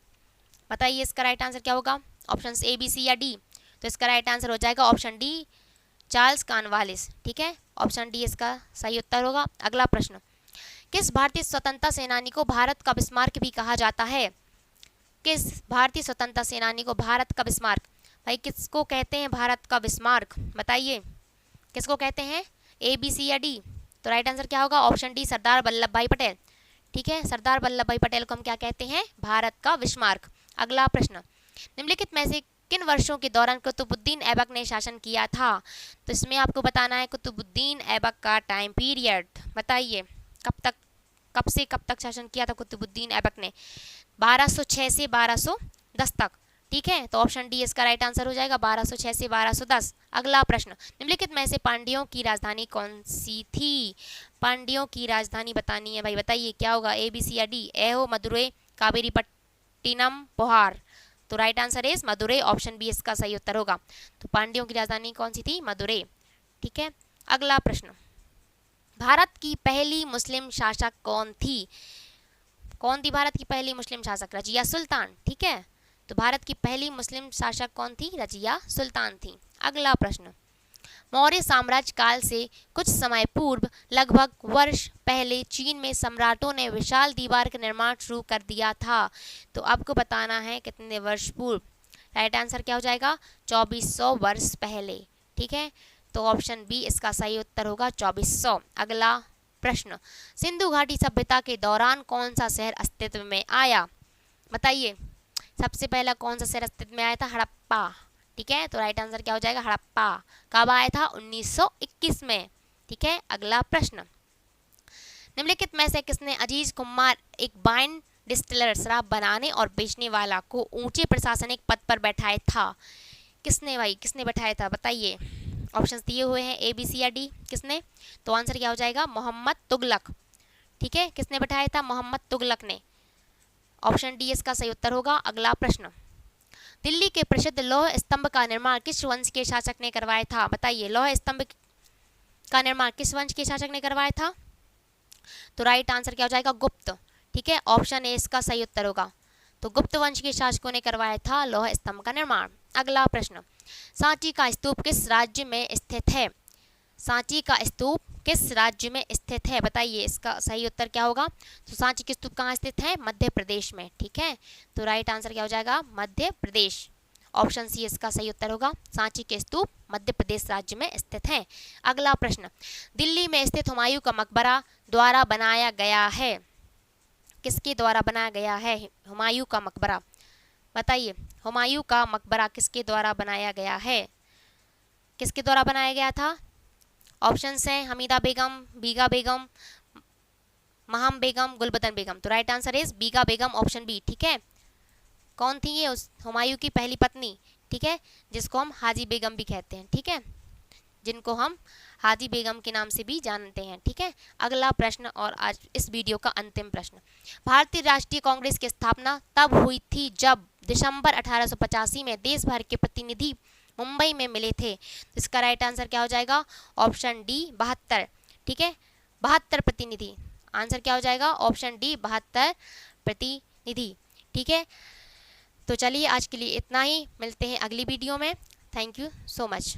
बताइए इसका राइट आंसर क्या होगा, ऑप्शन ए, बी, सी या डी? तो इसका राइट आंसर हो जाएगा ऑप्शन डी, चार्ल्स कॉर्नवालिस। ठीक है, ऑप्शन डी इसका सही उत्तर होगा। अगला प्रश्न, किस भारतीय स्वतंत्रता सेनानी को भारत का बिस्मार्क भी कहा जाता है? किस भारतीय स्वतंत्रता सेनानी को भारत का बिस्मार्क, भाई किसको कहते हैं भारत का बिस्मार्क? बताइए, किसको कहते हैं? ए, बी, सी या डी? तो राइट आंसर क्या होगा, ऑप्शन डी, सरदार वल्लभ भाई पटेल। ठीक है, सरदार वल्लभ भाई पटेल को हम क्या कहते हैं? भारत का बिस्मार्क। अगला प्रश्न, निम्नलिखित में से किन वर्षों के दौरान कुतुबुद्दीन ऐबक ने शासन किया था? तो इसमें आपको बताना है कुतुबुद्दीन ऐबक का टाइम पीरियड। बताइए, कब से कब तक शासन किया था कुतुबुद्दीन ऐबक ने? 1206 से 1210 तक। ठीक है, तो ऑप्शन डी इसका राइट आंसर हो जाएगा 1206 से 1210। अगला प्रश्न, निम्नलिखित में से पांड्यों की राजधानी कौन सी थी? पांड्यों की राजधानी बतानी है भाई, बताइए क्या होगा, ए बी सी या डी? ए हो मदुरै, कावेरी पट्टिनम, पोहार। तो right answer is Madurai, option B इसका सही उत्तर होगा। तो पांड्यों की राजधानी कौन सी थी? मदुरै। ठीक है, अगला प्रश्न, भारत की पहली मुस्लिम शासक कौन थी? कौन थी भारत की पहली मुस्लिम शासक? रजिया सुल्तान। ठीक है, तो भारत की पहली मुस्लिम शासक कौन थी? रजिया सुल्तान थी। अगला प्रश्न, मौर्य साम्राज्य काल से कुछ समय पूर्व लगभग वर्ष पहले चीन में सम्राटों ने विशाल दीवार का निर्माण शुरू कर दिया था। तो आपको बताना है कितने वर्ष पूर्व। राइट आंसर क्या हो जाएगा? 2400 वर्ष पहले। ठीक है, तो ऑप्शन बी इसका सही उत्तर होगा 2400। अगला प्रश्न, सिंधु घाटी सभ्यता के दौरान कौन सा शहर अस्तित्व में आया? बताइए, सबसे पहला कौन सा शहर अस्तित्व में आया था? हड़प्पा। ठीक है, तो राइट आंसर क्या हो जाएगा? हड़प्पा। कब आया था? 1921 में। ठीक है, अगला प्रश्न, निम्नलिखित में से किसने अजीज कुमार एक वाइन डिस्टिलर शराब बनाने और बेचने वाला को ऊंचे प्रशासनिक पद पर बैठाया था? किसने भाई, किसने बैठाया था? बताइए, ऑप्शंस दिए हुए हैं ए बी सी या डी। किसने? तो आंसर क्या हो जाएगा? मोहम्मद तुगलक। ठीक है, किसने बैठाया था? मोहम्मद तुगलक ने। ऑप्शन डी इसका सही उत्तर होगा। अगला प्रश्न, दिल्ली के प्रसिद्ध लौह स्तंभ का निर्माण किस वंश के शासक ने करवाया था? बताइए, लौह स्तंभ का निर्माण किस वंश के शासक ने करवाया था? तो राइट आंसर क्या हो जाएगा? गुप्त। ठीक है, ऑप्शन ए इसका सही उत्तर होगा। तो गुप्त वंश के शासकों ने करवाया था लौह स्तंभ का निर्माण। अगला प्रश्न, सांची का स्तूप किस राज्य में स्थित है? सांची का स्तूप किस राज्य में स्थित है? बताइए, इसका सही उत्तर क्या होगा? तो सांची के स्तूप कहाँ स्थित है? मध्य प्रदेश में। ठीक है, तो राइट आंसर क्या हो जाएगा? मध्य प्रदेश। ऑप्शन सी इसका सही उत्तर होगा। सांची के स्तूप मध्य प्रदेश राज्य में स्थित है। अगला प्रश्न, दिल्ली में स्थित हुमायूं का मकबरा द्वारा बनाया गया है? किसके द्वारा बनाया गया है हुमायूं का मकबरा? बताइए, हुमायूं का मकबरा किसके द्वारा बनाया गया है? किसके द्वारा बनाया गया था? ऑप्शंस हैं हमीदा बेगम, बीगा बेगम, महम बेगम, गुलबदन बेगम। तो right answer is Bega Begum, option B. ठीक है, कौन थी ये? उस हुमायूं की पहली पत्नी। ठीक है, जिसको हम हाजी बेगम भी कहते हैं। ठीक है, जिनको हम हाजी बेगम के नाम से भी जानते हैं। ठीक है, अगला प्रश्न और आज इस वीडियो का अंतिम प्रश्न, भारतीय राष्ट्रीय कांग्रेस की स्थापना तब हुई थी जब दिसंबर 1885 में देश भर के प्रतिनिधि मुंबई में मिले थे। इसका राइट आंसर क्या हो जाएगा? Option D 72। ठीक है, 72 प्रतिनिधि। आंसर क्या हो जाएगा? ऑप्शन डी 72 प्रतिनिधि। ठीक है, तो चलिए आज के लिए इतना ही, मिलते हैं अगली वीडियो में। Thank you so much.